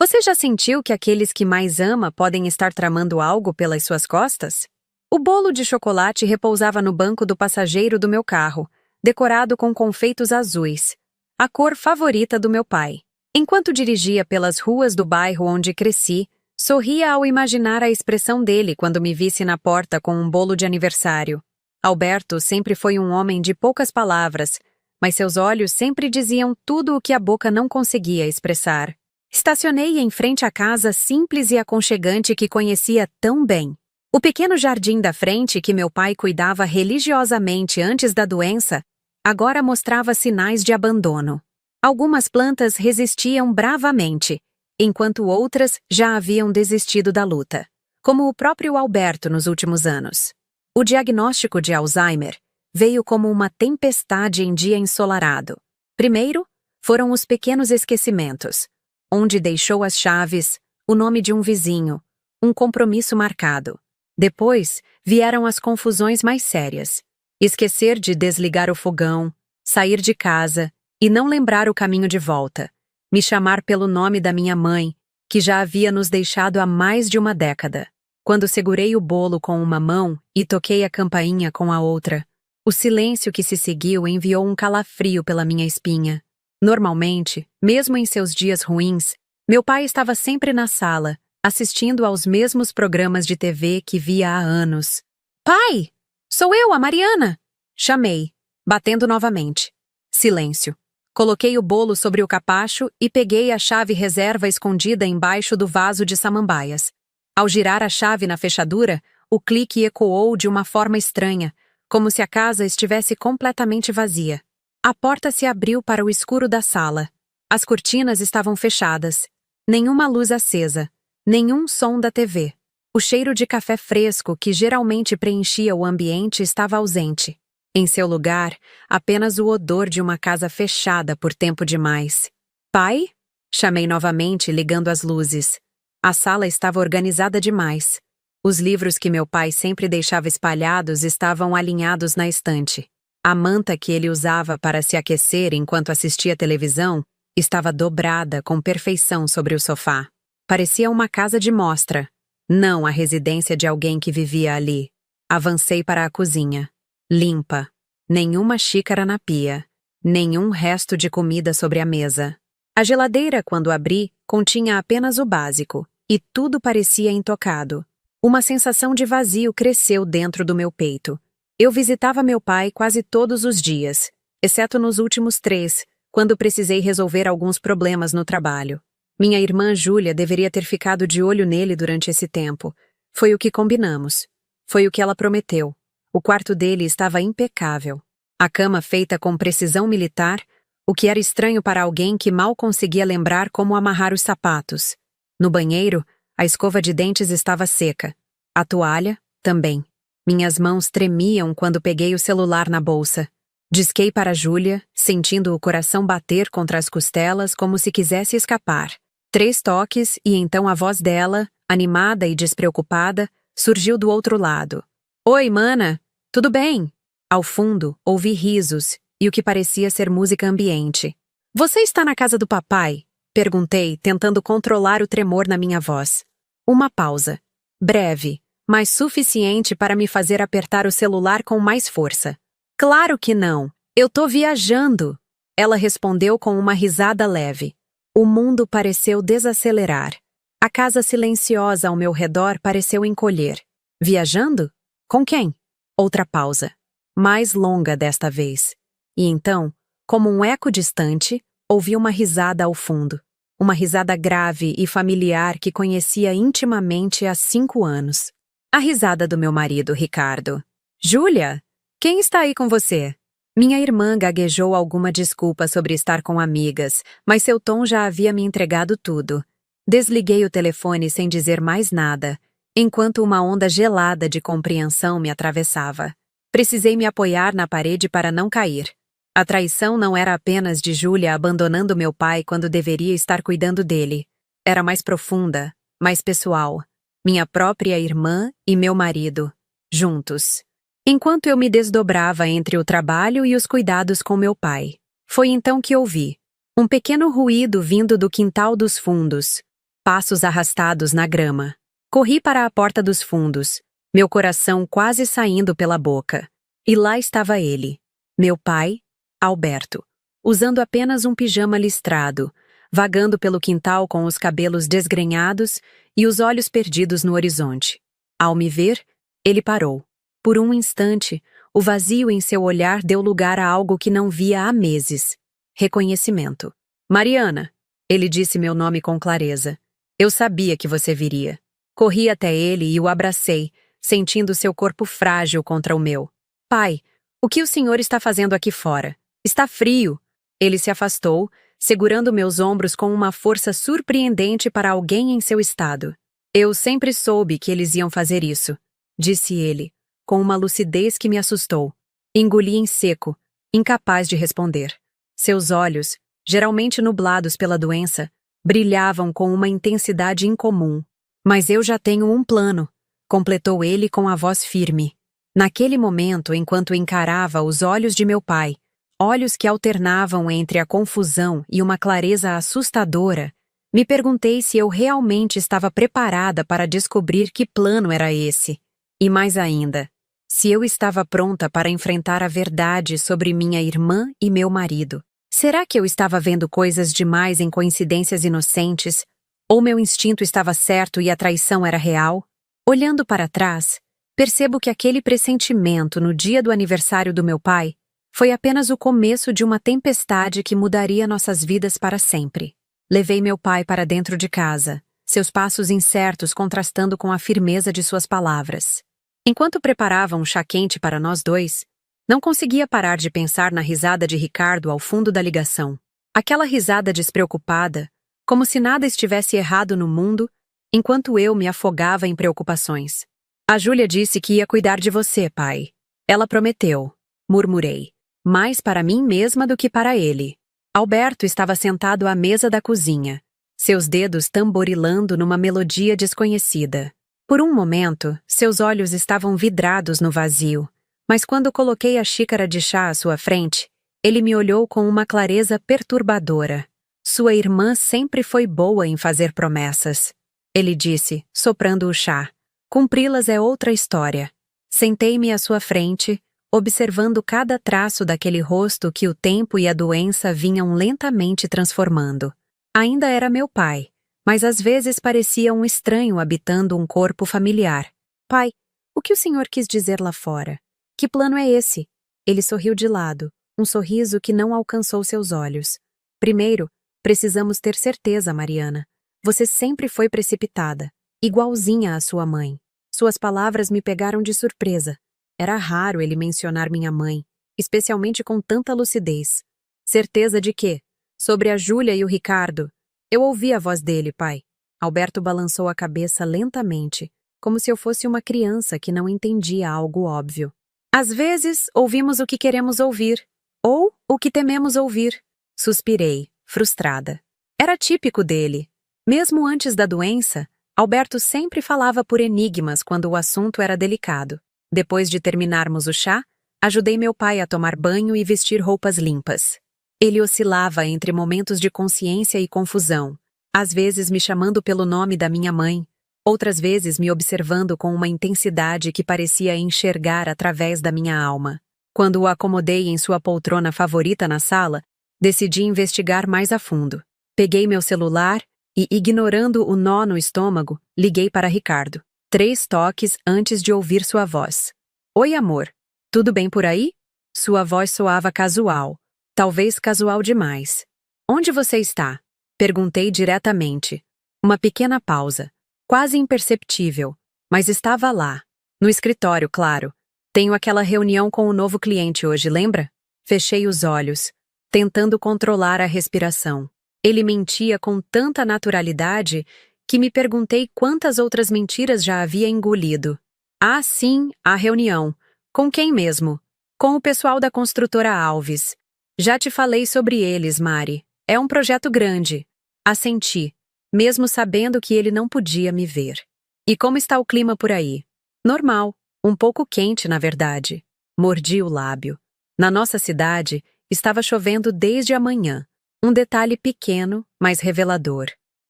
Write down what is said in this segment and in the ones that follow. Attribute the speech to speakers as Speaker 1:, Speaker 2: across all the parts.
Speaker 1: Você já sentiu que aqueles que mais ama podem estar tramando algo pelas suas costas? O bolo de chocolate repousava no banco do passageiro do meu carro, decorado com confeitos azuis, a cor favorita do meu pai. Enquanto dirigia pelas ruas do bairro onde cresci, sorria ao imaginar a expressão dele quando me visse na porta com um bolo de aniversário. Alberto sempre foi um homem de poucas palavras, mas seus olhos sempre diziam tudo o que a boca não conseguia expressar. Estacionei em frente à casa simples e aconchegante que conhecia tão bem. O pequeno jardim da frente que meu pai cuidava religiosamente antes da doença, agora mostrava sinais de abandono. Algumas plantas resistiam bravamente, enquanto outras já haviam desistido da luta, como o próprio Alberto nos últimos anos. O diagnóstico de Alzheimer veio como uma tempestade em dia ensolarado. Primeiro, foram os pequenos esquecimentos, onde deixou as chaves, o nome de um vizinho, um compromisso marcado. Depois, vieram as confusões mais sérias. Esquecer de desligar o fogão, sair de casa e não lembrar o caminho de volta. Me chamar pelo nome da minha mãe, que já havia nos deixado há mais de uma década. Quando segurei o bolo com uma mão e toquei a campainha com a outra, o silêncio que se seguiu enviou um calafrio pela minha espinha. Normalmente, mesmo em seus dias ruins, meu pai estava sempre na sala, assistindo aos mesmos programas de TV que via há anos. "Pai! Sou eu, a Mariana!" Chamei, batendo novamente. Silêncio. Coloquei o bolo sobre o capacho e peguei a chave reserva escondida embaixo do vaso de samambaias. Ao girar a chave na fechadura, o clique ecoou de uma forma estranha, como se a casa estivesse completamente vazia. A porta se abriu para o escuro da sala. As cortinas estavam fechadas. Nenhuma luz acesa. Nenhum som da TV. O cheiro de café fresco que geralmente preenchia o ambiente estava ausente. Em seu lugar, apenas o odor de uma casa fechada por tempo demais. "Pai?" Chamei novamente, ligando as luzes. A sala estava organizada demais. Os livros que meu pai sempre deixava espalhados estavam alinhados na estante. A manta que ele usava para se aquecer enquanto assistia televisão estava dobrada com perfeição sobre o sofá. Parecia uma casa de mostra, não a residência de alguém que vivia ali. Avancei para a cozinha. Limpa. Nenhuma xícara na pia. Nenhum resto de comida sobre a mesa. A geladeira, quando abri, continha apenas o básico, e tudo parecia intocado. Uma sensação de vazio cresceu dentro do meu peito. Eu visitava meu pai quase todos os dias, exceto nos últimos 3, quando precisei resolver alguns problemas no trabalho. Minha irmã Júlia deveria ter ficado de olho nele durante esse tempo. Foi o que combinamos. Foi o que ela prometeu. O quarto dele estava impecável. A cama feita com precisão militar, o que era estranho para alguém que mal conseguia lembrar como amarrar os sapatos. No banheiro, a escova de dentes estava seca. A toalha, também. Minhas mãos tremiam quando peguei o celular na bolsa. Disquei para Júlia, sentindo o coração bater contra as costelas como se quisesse escapar. 3 toques e então a voz dela, animada e despreocupada, surgiu do outro lado. "Oi, mana! Tudo bem?" Ao fundo, ouvi risos e o que parecia ser música ambiente. "Você está na casa do papai?" Perguntei, tentando controlar o tremor na minha voz. Uma pausa. Breve, mas suficiente para me fazer apertar o celular com mais força. "Claro que não! Eu tô viajando!" Ela respondeu com uma risada leve. O mundo pareceu desacelerar. A casa silenciosa ao meu redor pareceu encolher. "Viajando? Com quem?" Outra pausa. Mais longa desta vez. E então, como um eco distante, ouvi uma risada ao fundo. Uma risada grave e familiar que conhecia intimamente há 5 anos. A risada do meu marido, Ricardo. "Júlia, quem está aí com você?" Minha irmã gaguejou alguma desculpa sobre estar com amigas, mas seu tom já havia me entregado tudo. Desliguei o telefone sem dizer mais nada, enquanto uma onda gelada de compreensão me atravessava. Precisei me apoiar na parede para não cair. A traição não era apenas de Júlia abandonando meu pai quando deveria estar cuidando dele. Era mais profunda, mais pessoal. Minha própria irmã e meu marido, juntos. Enquanto eu me desdobrava entre o trabalho e os cuidados com meu pai. Foi então que ouvi um pequeno ruído vindo do quintal dos fundos. passos arrastados na grama. Corri para a porta dos fundos, meu coração quase saindo pela boca. E lá estava ele, meu pai, Alberto, usando apenas um pijama listrado, vagando pelo quintal com os cabelos desgrenhados e os olhos perdidos no horizonte. Ao me ver, ele parou. Por um instante, o vazio em seu olhar deu lugar a algo que não via há meses. Reconhecimento. Mariana, ele disse meu nome com clareza. Eu sabia que você viria. Corri até ele e o abracei, sentindo seu corpo frágil contra o meu. Pai, o que o senhor está fazendo aqui fora? Está frio. Ele se afastou, segurando meus ombros com uma força surpreendente para alguém em seu estado. Eu sempre soube que eles iam fazer isso, disse ele, com uma lucidez que me assustou. Engoli em seco, incapaz de responder. Seus olhos, geralmente nublados pela doença, brilhavam com uma intensidade incomum. Mas eu já tenho um plano, completou ele com a voz firme. Naquele momento, enquanto encarava os olhos de meu pai, olhos que alternavam entre a confusão e uma clareza assustadora, me perguntei se eu realmente estava preparada para descobrir que plano era esse. E mais ainda, se eu estava pronta para enfrentar a verdade sobre minha irmã e meu marido. Será que eu estava vendo coisas demais em coincidências inocentes? Ou meu instinto estava certo e a traição era real? Olhando para trás, percebo que aquele pressentimento no dia do aniversário do meu pai foi apenas o começo de uma tempestade que mudaria nossas vidas para sempre. Levei meu pai para dentro de casa, seus passos incertos contrastando com a firmeza de suas palavras. Enquanto preparava um chá quente para nós dois, não conseguia parar de pensar na risada de Ricardo ao fundo da ligação. Aquela risada despreocupada, como se nada estivesse errado no mundo, enquanto eu me afogava em preocupações. A Júlia disse que ia cuidar de você, pai. Ela prometeu, murmurei, mais para mim mesma do que para ele. Alberto estava sentado à mesa da cozinha, seus dedos tamborilando numa melodia desconhecida. Por um momento, seus olhos estavam vidrados no vazio, mas quando coloquei a xícara de chá à sua frente, ele me olhou com uma clareza perturbadora. Sua irmã sempre foi boa em fazer promessas, ele disse, soprando o chá. Cumpri-las é outra história. Sentei-me à sua frente, observando cada traço daquele rosto que o tempo e a doença vinham lentamente transformando. Ainda era meu pai, mas às vezes parecia um estranho habitando um corpo familiar. Pai, o que o senhor quis dizer lá fora? Que plano é esse? Ele sorriu de lado, um sorriso que não alcançou seus olhos. Primeiro, precisamos ter certeza, Mariana. Você sempre foi precipitada, igualzinha à sua mãe. Suas palavras me pegaram de surpresa. Era raro ele mencionar minha mãe, especialmente com tanta lucidez. Certeza de quê? Sobre a Júlia e o Ricardo. Eu ouvi a voz dele, pai. Alberto balançou a cabeça lentamente, como se eu fosse uma criança que não entendia algo óbvio. Às vezes, ouvimos o que queremos ouvir, ou o que tememos ouvir. Suspirei, frustrada. Era típico dele. Mesmo antes da doença, Alberto sempre falava por enigmas quando o assunto era delicado. Depois de terminarmos o chá, ajudei meu pai a tomar banho e vestir roupas limpas. Ele oscilava entre momentos de consciência e confusão, às vezes me chamando pelo nome da minha mãe, outras vezes me observando com uma intensidade que parecia enxergar através da minha alma. Quando o acomodei em sua poltrona favorita na sala, decidi investigar mais a fundo. Peguei meu celular e, ignorando o nó no estômago, liguei para Ricardo. 3 toques antes de ouvir sua voz. Oi, amor. Tudo bem por aí? Sua voz soava casual. Talvez casual demais. Onde você está? Perguntei diretamente. Uma pequena pausa. Quase imperceptível. Mas estava lá. No escritório, claro. Tenho aquela reunião com o novo cliente hoje, lembra? Fechei os olhos, tentando controlar a respiração. Ele mentia com tanta naturalidade que me perguntei quantas outras mentiras já havia engolido. Ah, sim, a reunião. Com quem mesmo? Com o pessoal da construtora Alves. Já te falei sobre eles, Mari. É um projeto grande. Assenti, mesmo sabendo que ele não podia me ver. E como está o clima por aí? Normal. Um pouco quente, na verdade. Mordi o lábio. Na nossa cidade, estava chovendo desde a manhã. Um detalhe pequeno, mas revelador.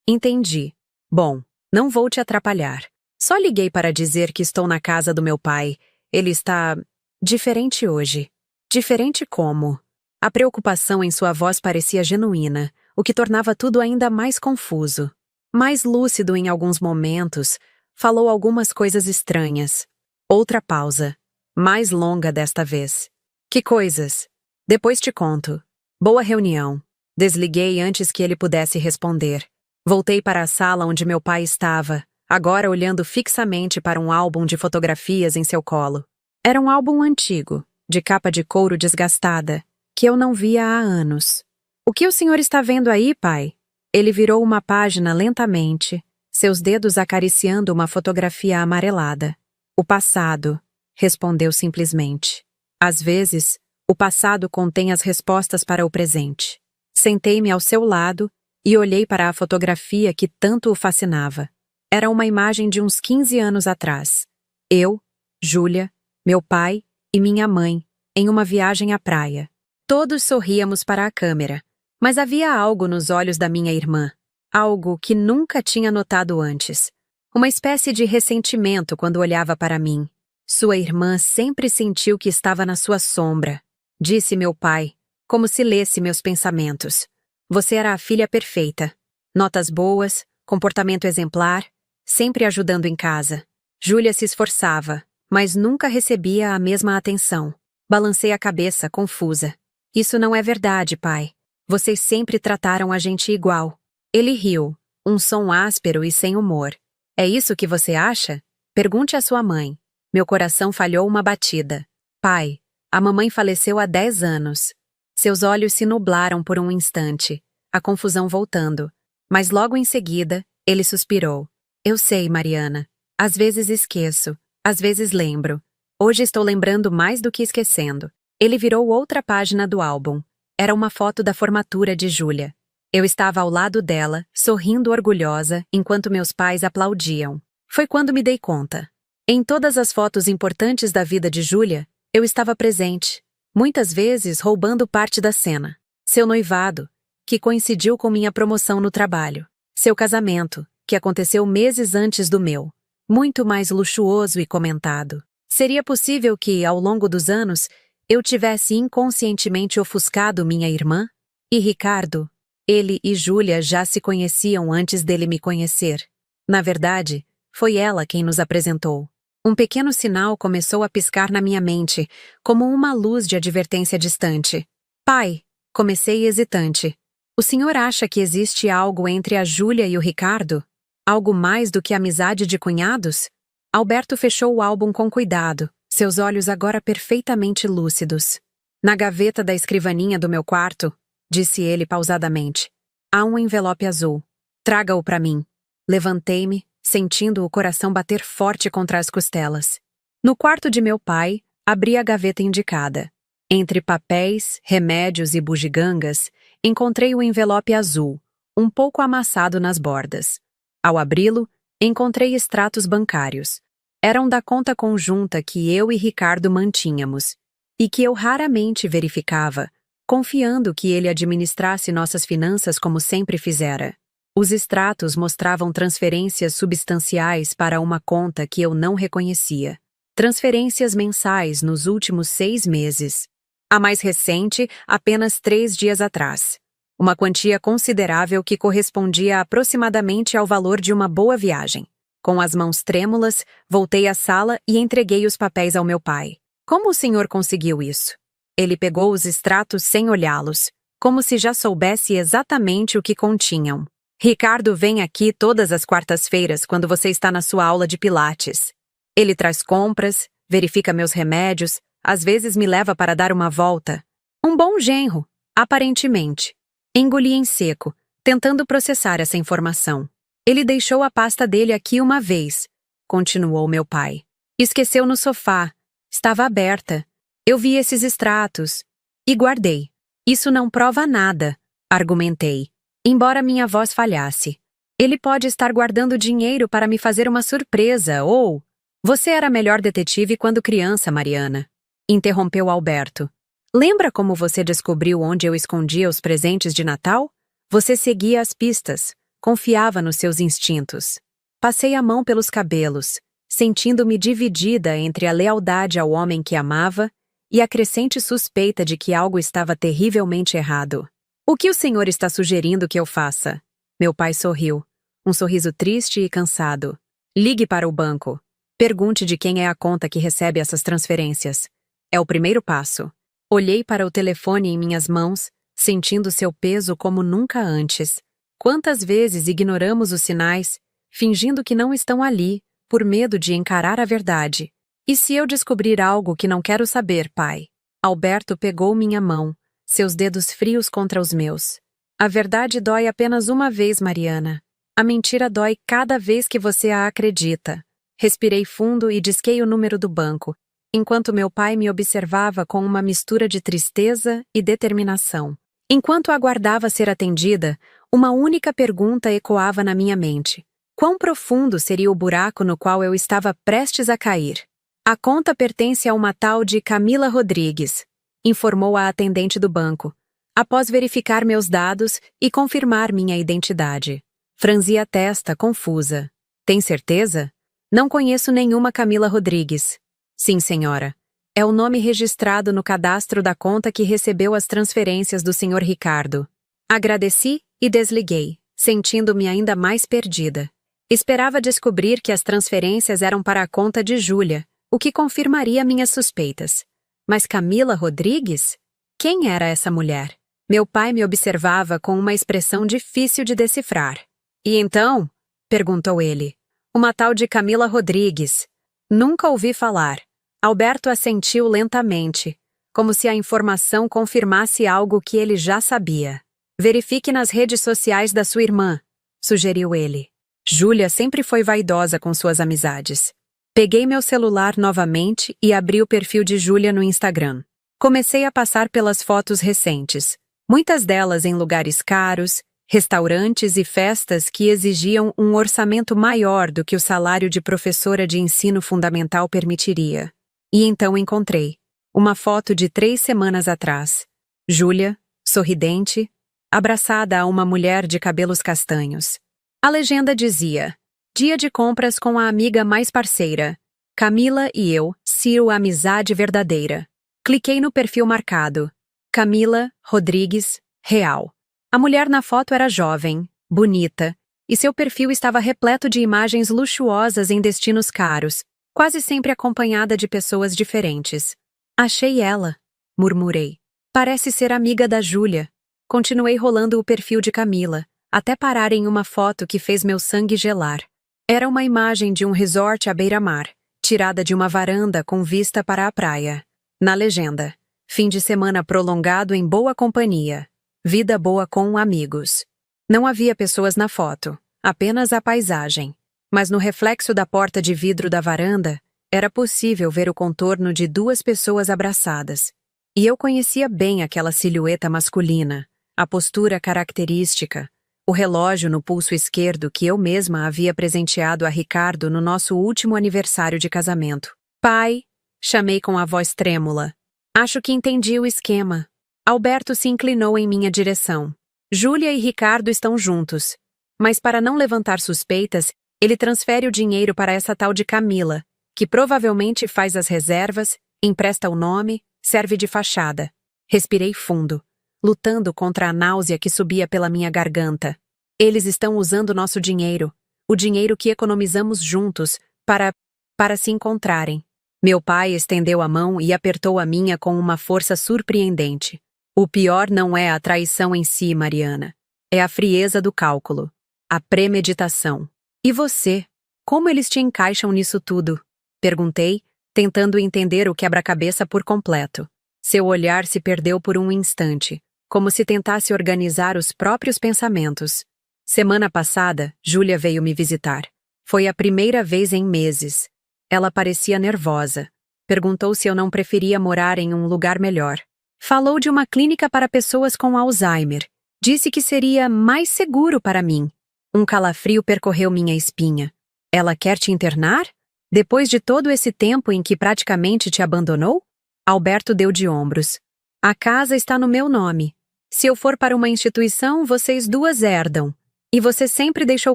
Speaker 1: Entendi. Bom, não vou te atrapalhar. Só liguei para dizer que estou na casa do meu pai. Ele está diferente hoje. Diferente como? A preocupação em sua voz parecia genuína, o que tornava tudo ainda mais confuso. Mais lúcido em alguns momentos, falou algumas coisas estranhas. Outra pausa. Mais longa desta vez. Que coisas? Depois te conto. Boa reunião. Desliguei antes que ele pudesse responder. Voltei para a sala onde meu pai estava, agora olhando fixamente para um álbum de fotografias em seu colo. Era um álbum antigo, de capa de couro desgastada, que eu não via há anos. O que o senhor está vendo aí, pai? Ele virou uma página lentamente, seus dedos acariciando uma fotografia amarelada. O passado, respondeu simplesmente. Às vezes, o passado contém as respostas para o presente. Sentei-me ao seu lado e olhei para a fotografia que tanto o fascinava. Era uma imagem de uns 15 anos atrás. Eu, Júlia, meu pai e minha mãe, em uma viagem à praia. Todos sorríamos para a câmera, mas havia algo nos olhos da minha irmã, algo que nunca tinha notado antes. Uma espécie de ressentimento quando olhava para mim. Sua irmã sempre sentiu que estava na sua sombra, disse meu pai, como se lesse meus pensamentos. Você era a filha perfeita. Notas boas, comportamento exemplar, sempre ajudando em casa. Júlia se esforçava, mas nunca recebia a mesma atenção. Balancei a cabeça, confusa. Isso não é verdade, pai. Vocês sempre trataram a gente igual. Ele riu, um som áspero e sem humor. É isso que você acha? Pergunte à sua mãe. Meu coração falhou uma batida. Pai, a mamãe faleceu há 10 anos. Seus olhos se nublaram por um instante, a confusão voltando. Mas logo em seguida, ele suspirou. Eu sei, Mariana. Às vezes esqueço, às vezes lembro. Hoje estou lembrando mais do que esquecendo. Ele virou outra página do álbum. Era uma foto da formatura de Júlia. Eu estava ao lado dela, sorrindo orgulhosa, enquanto meus pais aplaudiam. Foi quando me dei conta. Em todas as fotos importantes da vida de Júlia, eu estava presente. Muitas vezes roubando parte da cena. Seu noivado, que coincidiu com minha promoção no trabalho. Seu casamento, que aconteceu meses antes do meu. Muito mais luxuoso e comentado. Seria possível que, ao longo dos anos, eu tivesse inconscientemente ofuscado minha irmã? E Ricardo? Ele e Júlia já se conheciam antes dele me conhecer. Na verdade, foi ela quem nos apresentou. Um pequeno sinal começou a piscar na minha mente, como uma luz de advertência distante. Pai, comecei hesitante. O senhor acha que existe algo entre a Júlia e o Ricardo? Algo mais do que amizade de cunhados? Alberto fechou o álbum com cuidado, seus olhos agora perfeitamente lúcidos. Na gaveta da escrivaninha do meu quarto, disse ele pausadamente, há um envelope azul. Traga-o para mim. Levantei-me, sentindo o coração bater forte contra as costelas. No quarto de meu pai, abri a gaveta indicada. Entre papéis, remédios e bugigangas, encontrei o envelope azul, um pouco amassado nas bordas. Ao abri-lo, encontrei extratos bancários. Eram da conta conjunta que eu e Ricardo mantínhamos, e que eu raramente verificava, confiando que ele administrasse nossas finanças como sempre fizera. Os extratos mostravam transferências substanciais para uma conta que eu não reconhecia. Transferências mensais nos últimos 6 meses. A mais recente, apenas 3 dias atrás. Uma quantia considerável que correspondia aproximadamente ao valor de uma boa viagem. Com as mãos trêmulas, voltei à sala e entreguei os papéis ao meu pai. Como o senhor conseguiu isso? Ele pegou os extratos sem olhá-los, como se já soubesse exatamente o que continham. Ricardo vem aqui todas as quartas-feiras quando você está na sua aula de pilates. Ele traz compras, verifica meus remédios, às vezes me leva para dar uma volta. Um bom genro, aparentemente. Engoli em seco, tentando processar essa informação. Ele deixou a pasta dele aqui uma vez, continuou meu pai. Esqueceu no sofá. Estava aberta. Eu vi esses extratos. E guardei. Isso não prova nada, argumentei. Embora minha voz falhasse. Ele pode estar guardando dinheiro para me fazer uma surpresa, ou... Você era a melhor detetive quando criança, Mariana. Interrompeu Alberto. Lembra como você descobriu onde eu escondia os presentes de Natal? Você seguia as pistas, Confiava nos seus instintos. Passei a mão pelos cabelos, sentindo-me dividida entre a lealdade ao homem que amava e a crescente suspeita de que algo estava terrivelmente errado. O que o senhor está sugerindo que eu faça? Meu pai sorriu, um sorriso triste e cansado. Ligue para o banco. Pergunte de quem é a conta que recebe essas transferências. É o primeiro passo. Olhei para o telefone em minhas mãos, sentindo seu peso como nunca antes. Quantas vezes ignoramos os sinais, fingindo que não estão ali, por medo de encarar a verdade? E se eu descobrir algo que não quero saber, pai? Alberto pegou minha mão, seus dedos frios contra os meus. A verdade dói apenas uma vez, Mariana. A mentira dói cada vez que você a acredita. Respirei fundo e disquei o número do banco, enquanto meu pai me observava com uma mistura de tristeza e determinação. Enquanto aguardava ser atendida, uma única pergunta ecoava na minha mente. Quão profundo seria o buraco no qual eu estava prestes a cair? A conta pertence a uma tal de Camila Rodrigues, informou a atendente do banco, após verificar meus dados e confirmar minha identidade. Franzi a testa, confusa. Tem certeza? Não conheço nenhuma Camila Rodrigues. Sim, senhora. É o nome registrado no cadastro da conta que recebeu as transferências do senhor Ricardo. Agradeci e desliguei, sentindo-me ainda mais perdida. Esperava descobrir que as transferências eram para a conta de Júlia, o que confirmaria minhas suspeitas. Mas Camila Rodrigues? Quem era essa mulher? Meu pai me observava com uma expressão difícil de decifrar. E então? Perguntou ele. Uma tal de Camila Rodrigues. Nunca ouvi falar. Alberto assentiu lentamente, como se a informação confirmasse algo que ele já sabia. Verifique nas redes sociais da sua irmã, sugeriu ele. Júlia sempre foi vaidosa com suas amizades. Peguei meu celular novamente e abri o perfil de Júlia no Instagram. Comecei a passar pelas fotos recentes, muitas delas em lugares caros, restaurantes e festas que exigiam um orçamento maior do que o salário de professora de ensino fundamental permitiria. E então encontrei uma foto de 3 semanas atrás. Júlia, sorridente, abraçada a uma mulher de cabelos castanhos. A legenda dizia: dia de compras com a amiga mais parceira. Camila e eu, Ciro amizade verdadeira. Cliquei no perfil marcado. Camila Rodrigues, real. A mulher na foto era jovem, bonita, e seu perfil estava repleto de imagens luxuosas em destinos caros, quase sempre acompanhada de pessoas diferentes. Achei ela, murmurei. Parece ser amiga da Júlia. Continuei rolando o perfil de Camila, até parar em uma foto que fez meu sangue gelar. Era uma imagem de um resort à beira-mar, tirada de uma varanda com vista para a praia. Na legenda: fim de semana prolongado em boa companhia. Vida boa com amigos. Não havia pessoas na foto, apenas a paisagem. Mas no reflexo da porta de vidro da varanda, era possível ver o contorno de 2 pessoas abraçadas. E eu conhecia bem aquela silhueta masculina, a postura característica, o relógio no pulso esquerdo que eu mesma havia presenteado a Ricardo no nosso último aniversário de casamento. Pai, chamei com a voz trêmula. Acho que entendi o esquema. Alberto se inclinou em minha direção. Júlia e Ricardo estão juntos. Mas para não levantar suspeitas, ele transfere o dinheiro para essa tal de Camila, que provavelmente faz as reservas, empresta o nome, serve de fachada. Respirei fundo, lutando contra a náusea que subia pela minha garganta. Eles estão usando nosso dinheiro, o dinheiro que economizamos juntos, para se encontrarem. Meu pai estendeu a mão e apertou a minha com uma força surpreendente. O pior não é a traição em si, Mariana. É a frieza do cálculo, a premeditação. E você? Como eles te encaixam nisso tudo? Perguntei, tentando entender o quebra-cabeça por completo. Seu olhar se perdeu por um instante, como se tentasse organizar os próprios pensamentos. Semana passada, Júlia veio me visitar. Foi a primeira vez em meses. Ela parecia nervosa. Perguntou se eu não preferia morar em um lugar melhor. Falou de uma clínica para pessoas com Alzheimer. Disse que seria mais seguro para mim. Um calafrio percorreu minha espinha. Ela quer te internar? Depois de todo esse tempo em que praticamente te abandonou? Alberto deu de ombros. A casa está no meu nome. Se eu for para uma instituição, vocês 2 herdam. E você sempre deixou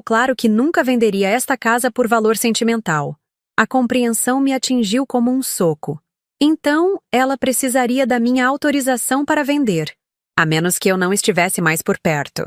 Speaker 1: claro que nunca venderia esta casa por valor sentimental. A compreensão me atingiu como um soco. Então, ela precisaria da minha autorização para vender. A menos que eu não estivesse mais por perto.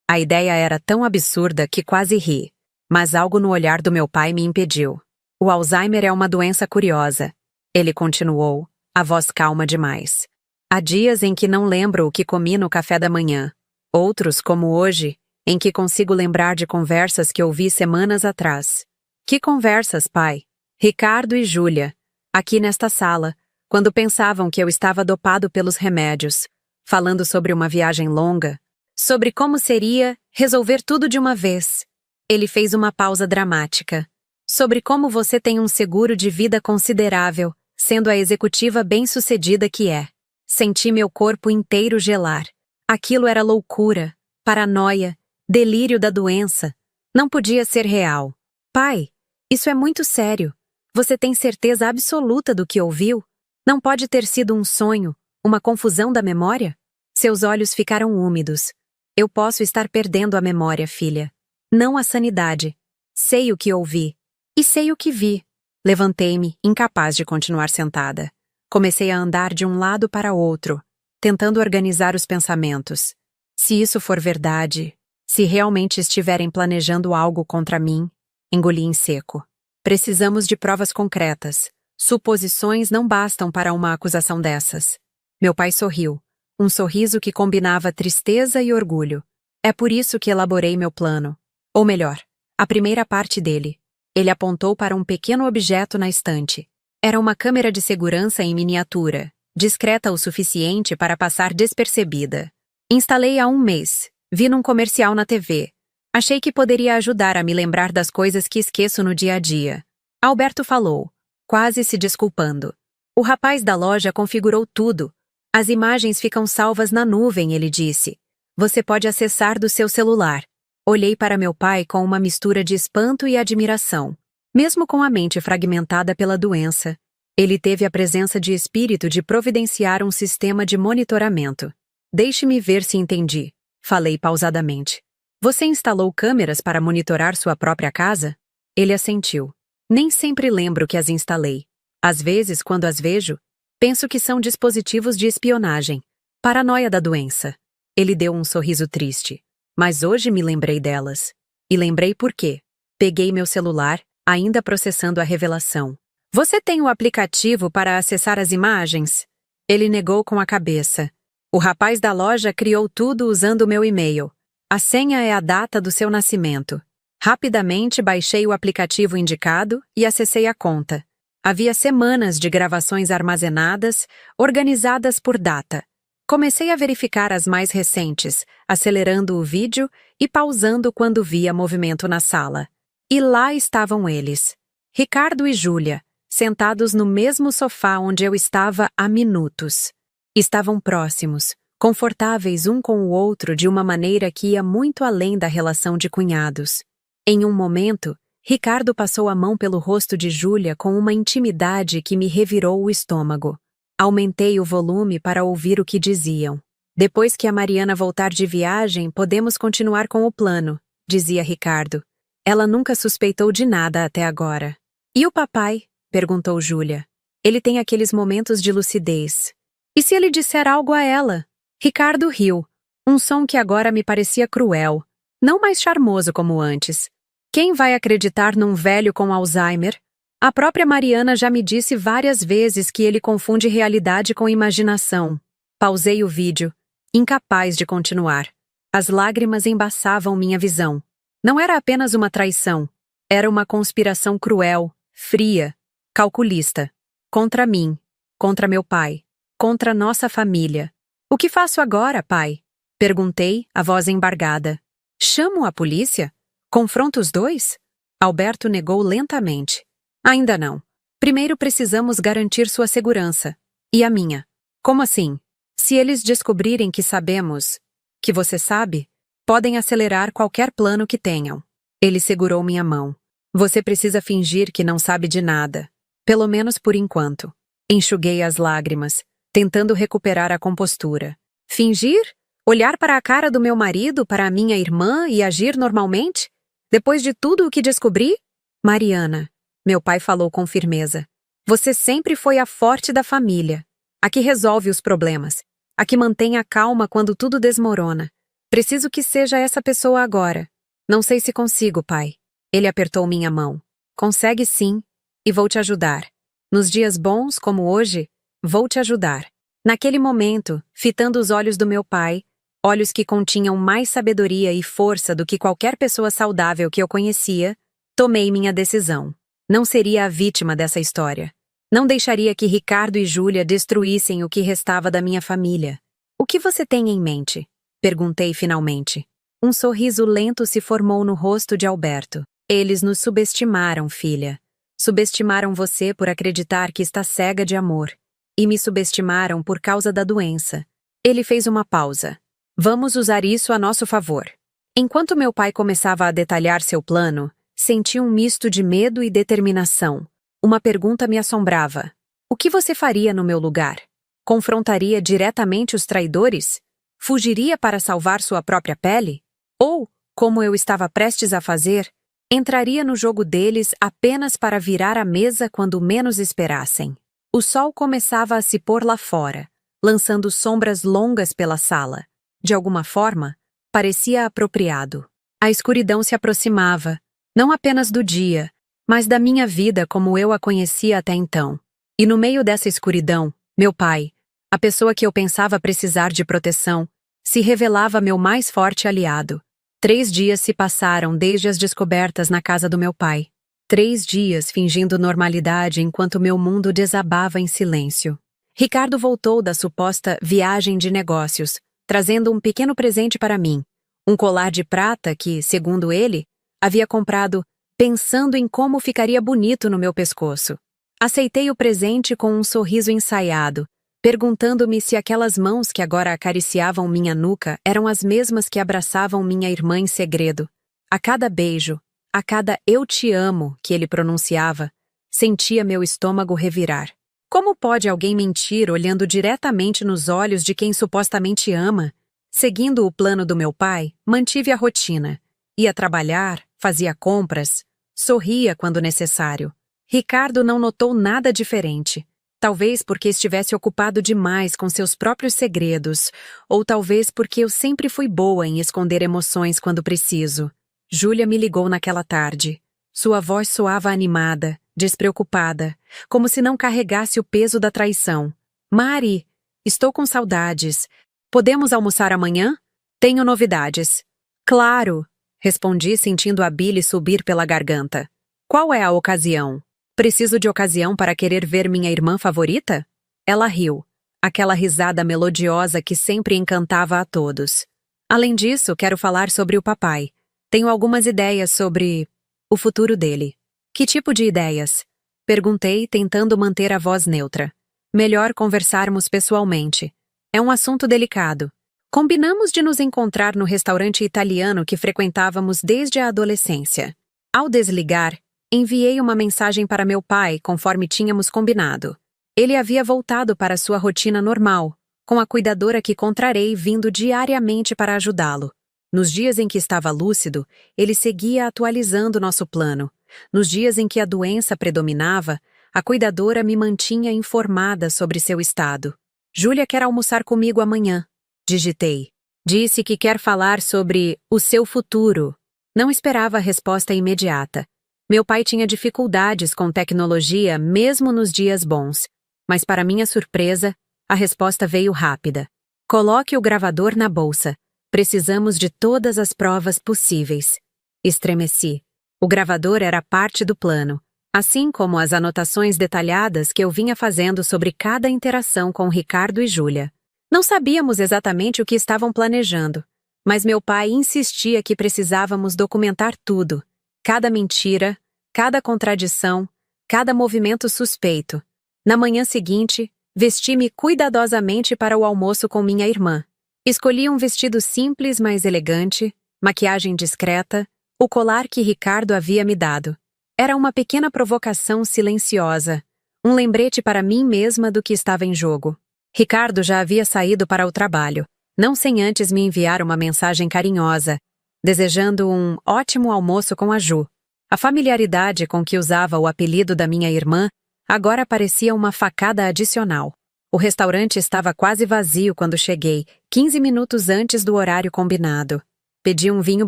Speaker 1: A ideia era tão absurda que quase ri. Mas algo no olhar do meu pai me impediu. O Alzheimer é uma doença curiosa. Ele continuou, a voz calma demais. Há dias em que não lembro o que comi no café da manhã. Outros, como hoje, em que consigo lembrar de conversas que ouvi semanas atrás. Que conversas, pai? Ricardo e Júlia, aqui nesta sala, quando pensavam que eu estava dopado pelos remédios, falando sobre uma viagem longa, sobre como seria resolver tudo de uma vez. Ele fez uma pausa dramática. Sobre como você tem um seguro de vida considerável, sendo a executiva bem-sucedida que é. Senti meu corpo inteiro gelar. Aquilo era loucura, paranoia, delírio da doença. Não podia ser real. Pai, isso é muito sério. Você tem certeza absoluta do que ouviu? Não pode ter sido um sonho, uma confusão da memória? Seus olhos ficaram úmidos. Eu posso estar perdendo a memória, filha. Não a sanidade. Sei o que ouvi. E sei o que vi. Levantei-me, incapaz de continuar sentada. Comecei a andar de um lado para outro, tentando organizar os pensamentos. Se isso for verdade, se realmente estiverem planejando algo contra mim, engoli em seco. Precisamos de provas concretas. Suposições não bastam para uma acusação dessas. Meu pai sorriu, um sorriso que combinava tristeza e orgulho. É por isso que elaborei meu plano. Ou melhor, a primeira parte dele. Ele apontou para um pequeno objeto na estante. Era uma câmera de segurança em miniatura, discreta o suficiente para passar despercebida. Instalei há um mês. Vi num comercial na TV. Achei que poderia ajudar a me lembrar das coisas que esqueço no dia a dia. Alberto falou, quase se desculpando. O rapaz da loja configurou tudo. As imagens ficam salvas na nuvem, ele disse. Você pode acessar do seu celular. Olhei para meu pai com uma mistura de espanto e admiração. Mesmo com a mente fragmentada pela doença, ele teve a presença de espírito de providenciar um sistema de monitoramento. Deixe-me ver se entendi. Falei pausadamente. Você instalou câmeras para monitorar sua própria casa? Ele assentiu. Nem sempre lembro que as instalei. Às vezes, quando as vejo, penso que são dispositivos de espionagem. Paranoia da doença. Ele deu um sorriso triste. Mas hoje me lembrei delas. E lembrei por quê. Peguei meu celular, ainda processando a revelação. Você tem o aplicativo para acessar as imagens? Ele negou com a cabeça. O rapaz da loja criou tudo usando o meu e-mail. A senha é a data do seu nascimento. Rapidamente baixei o aplicativo indicado e acessei a conta. Havia semanas de gravações armazenadas, organizadas por data. Comecei a verificar as mais recentes, acelerando o vídeo e pausando quando via movimento na sala. E lá estavam eles. Ricardo e Júlia, sentados no mesmo sofá onde eu estava há minutos. Estavam próximos, confortáveis um com o outro de uma maneira que ia muito além da relação de cunhados. Em um momento, Ricardo passou a mão pelo rosto de Júlia com uma intimidade que me revirou o estômago. Aumentei o volume para ouvir o que diziam. Depois que a Mariana voltar de viagem, podemos continuar com o plano, dizia Ricardo. Ela nunca suspeitou de nada até agora. E o papai? Perguntou Júlia. Ele tem aqueles momentos de lucidez. E se ele disser algo a ela? Ricardo riu, um som que agora me parecia cruel, não mais charmoso como antes. Quem vai acreditar num velho com Alzheimer? A própria Mariana já me disse várias vezes que ele confunde realidade com imaginação. Pausei o vídeo, incapaz de continuar. As lágrimas embaçavam minha visão. Não era apenas uma traição. Era uma conspiração cruel, fria, calculista. Contra mim, contra meu pai, contra nossa família. O que faço agora, pai? Perguntei, a voz embargada. Chamo a polícia? Confronto os dois? Alberto negou lentamente. Ainda não. Primeiro precisamos garantir sua segurança. E a minha. Como assim? Se eles descobrirem que sabemos, que você sabe, podem acelerar qualquer plano que tenham. Ele segurou minha mão. Você precisa fingir que não sabe de nada. Pelo menos por enquanto. Enxuguei as lágrimas, tentando recuperar a compostura. Fingir? Olhar para a cara do meu marido, para a minha irmã e agir normalmente? Depois de tudo o que descobri? Mariana, meu pai falou com firmeza. Você sempre foi a forte da família, a que resolve os problemas, a que mantém a calma quando tudo desmorona. Preciso que seja essa pessoa agora. Não sei se consigo, pai. Ele apertou minha mão. Consegue sim, e vou te ajudar. Nos dias bons, como hoje, vou te ajudar. Naquele momento, fitando os olhos do meu pai, olhos que continham mais sabedoria e força do que qualquer pessoa saudável que eu conhecia, tomei minha decisão. Não seria a vítima dessa história. Não deixaria que Ricardo e Júlia destruíssem o que restava da minha família. O que você tem em mente? Perguntei finalmente. Um sorriso lento se formou no rosto de Alberto. Eles nos subestimaram, filha. Subestimaram você por acreditar que está cega de amor. E me subestimaram por causa da doença. Ele fez uma pausa. Vamos usar isso a nosso favor. Enquanto meu pai começava a detalhar seu plano, senti um misto de medo e determinação. Uma pergunta me assombrava. O que você faria no meu lugar? Confrontaria diretamente os traidores? Fugiria para salvar sua própria pele? Ou, como eu estava prestes a fazer, entraria no jogo deles apenas para virar a mesa quando menos esperassem? O sol começava a se pôr lá fora, lançando sombras longas pela sala. De alguma forma, parecia apropriado. A escuridão se aproximava, não apenas do dia, mas da minha vida como eu a conhecia até então. E no meio dessa escuridão, meu pai, a pessoa que eu pensava precisar de proteção, se revelava meu mais forte aliado. 3 dias se passaram desde as descobertas na casa do meu pai. 3 dias fingindo normalidade enquanto meu mundo desabava em silêncio. Ricardo voltou da suposta viagem de negócios, trazendo um pequeno presente para mim. Um colar de prata que, segundo ele, havia comprado pensando em como ficaria bonito no meu pescoço. Aceitei o presente com um sorriso ensaiado, perguntando-me se aquelas mãos que agora acariciavam minha nuca eram as mesmas que abraçavam minha irmã em segredo. A cada beijo, a cada "eu te amo" que ele pronunciava, sentia meu estômago revirar. Como pode alguém mentir olhando diretamente nos olhos de quem supostamente ama? Seguindo o plano do meu pai, mantive a rotina. Ia trabalhar, fazia compras, sorria quando necessário. Ricardo não notou nada diferente. Talvez porque estivesse ocupado demais com seus próprios segredos, ou talvez porque eu sempre fui boa em esconder emoções quando preciso. Júlia me ligou naquela tarde. Sua voz soava animada, despreocupada, como se não carregasse o peso da traição. Mari, estou com saudades. Podemos almoçar amanhã? Tenho novidades. Claro, respondi sentindo a bile subir pela garganta. Qual é a ocasião? Preciso de ocasião para querer ver minha irmã favorita? Ela riu, aquela risada melodiosa que sempre encantava a todos. Além disso, quero falar sobre o papai. Tenho algumas ideias sobre o futuro dele. Que tipo de ideias? Perguntei, tentando manter a voz neutra. Melhor conversarmos pessoalmente. É um assunto delicado. Combinamos de nos encontrar no restaurante italiano que frequentávamos desde a adolescência. Ao desligar, enviei uma mensagem para meu pai, conforme tínhamos combinado. Ele havia voltado para sua rotina normal, com a cuidadora que contrarei vindo diariamente para ajudá-lo. Nos dias em que estava lúcido, ele seguia atualizando nosso plano. Nos dias em que a doença predominava, a cuidadora me mantinha informada sobre seu estado. Júlia quer almoçar comigo amanhã, digitei. Disse que quer falar sobre o seu futuro. Não esperava a resposta imediata. Meu pai tinha dificuldades com tecnologia mesmo nos dias bons. Mas para minha surpresa, a resposta veio rápida. Coloque o gravador na bolsa. Precisamos de todas as provas possíveis. Estremeci. O gravador era parte do plano, assim como as anotações detalhadas que eu vinha fazendo sobre cada interação com Ricardo e Júlia. Não sabíamos exatamente o que estavam planejando, mas meu pai insistia que precisávamos documentar tudo. Cada mentira, cada contradição, cada movimento suspeito. Na manhã seguinte, vesti-me cuidadosamente para o almoço com minha irmã. Escolhi um vestido simples, mas elegante, maquiagem discreta, o colar que Ricardo havia me dado. Era uma pequena provocação silenciosa, um lembrete para mim mesma do que estava em jogo. Ricardo já havia saído para o trabalho. não sem antes me enviar uma mensagem carinhosa, desejando um ótimo almoço com a Ju. A familiaridade com que usava o apelido da minha irmã agora parecia uma facada adicional. O restaurante estava quase vazio quando cheguei, 15 minutos antes do horário combinado. Pedi um vinho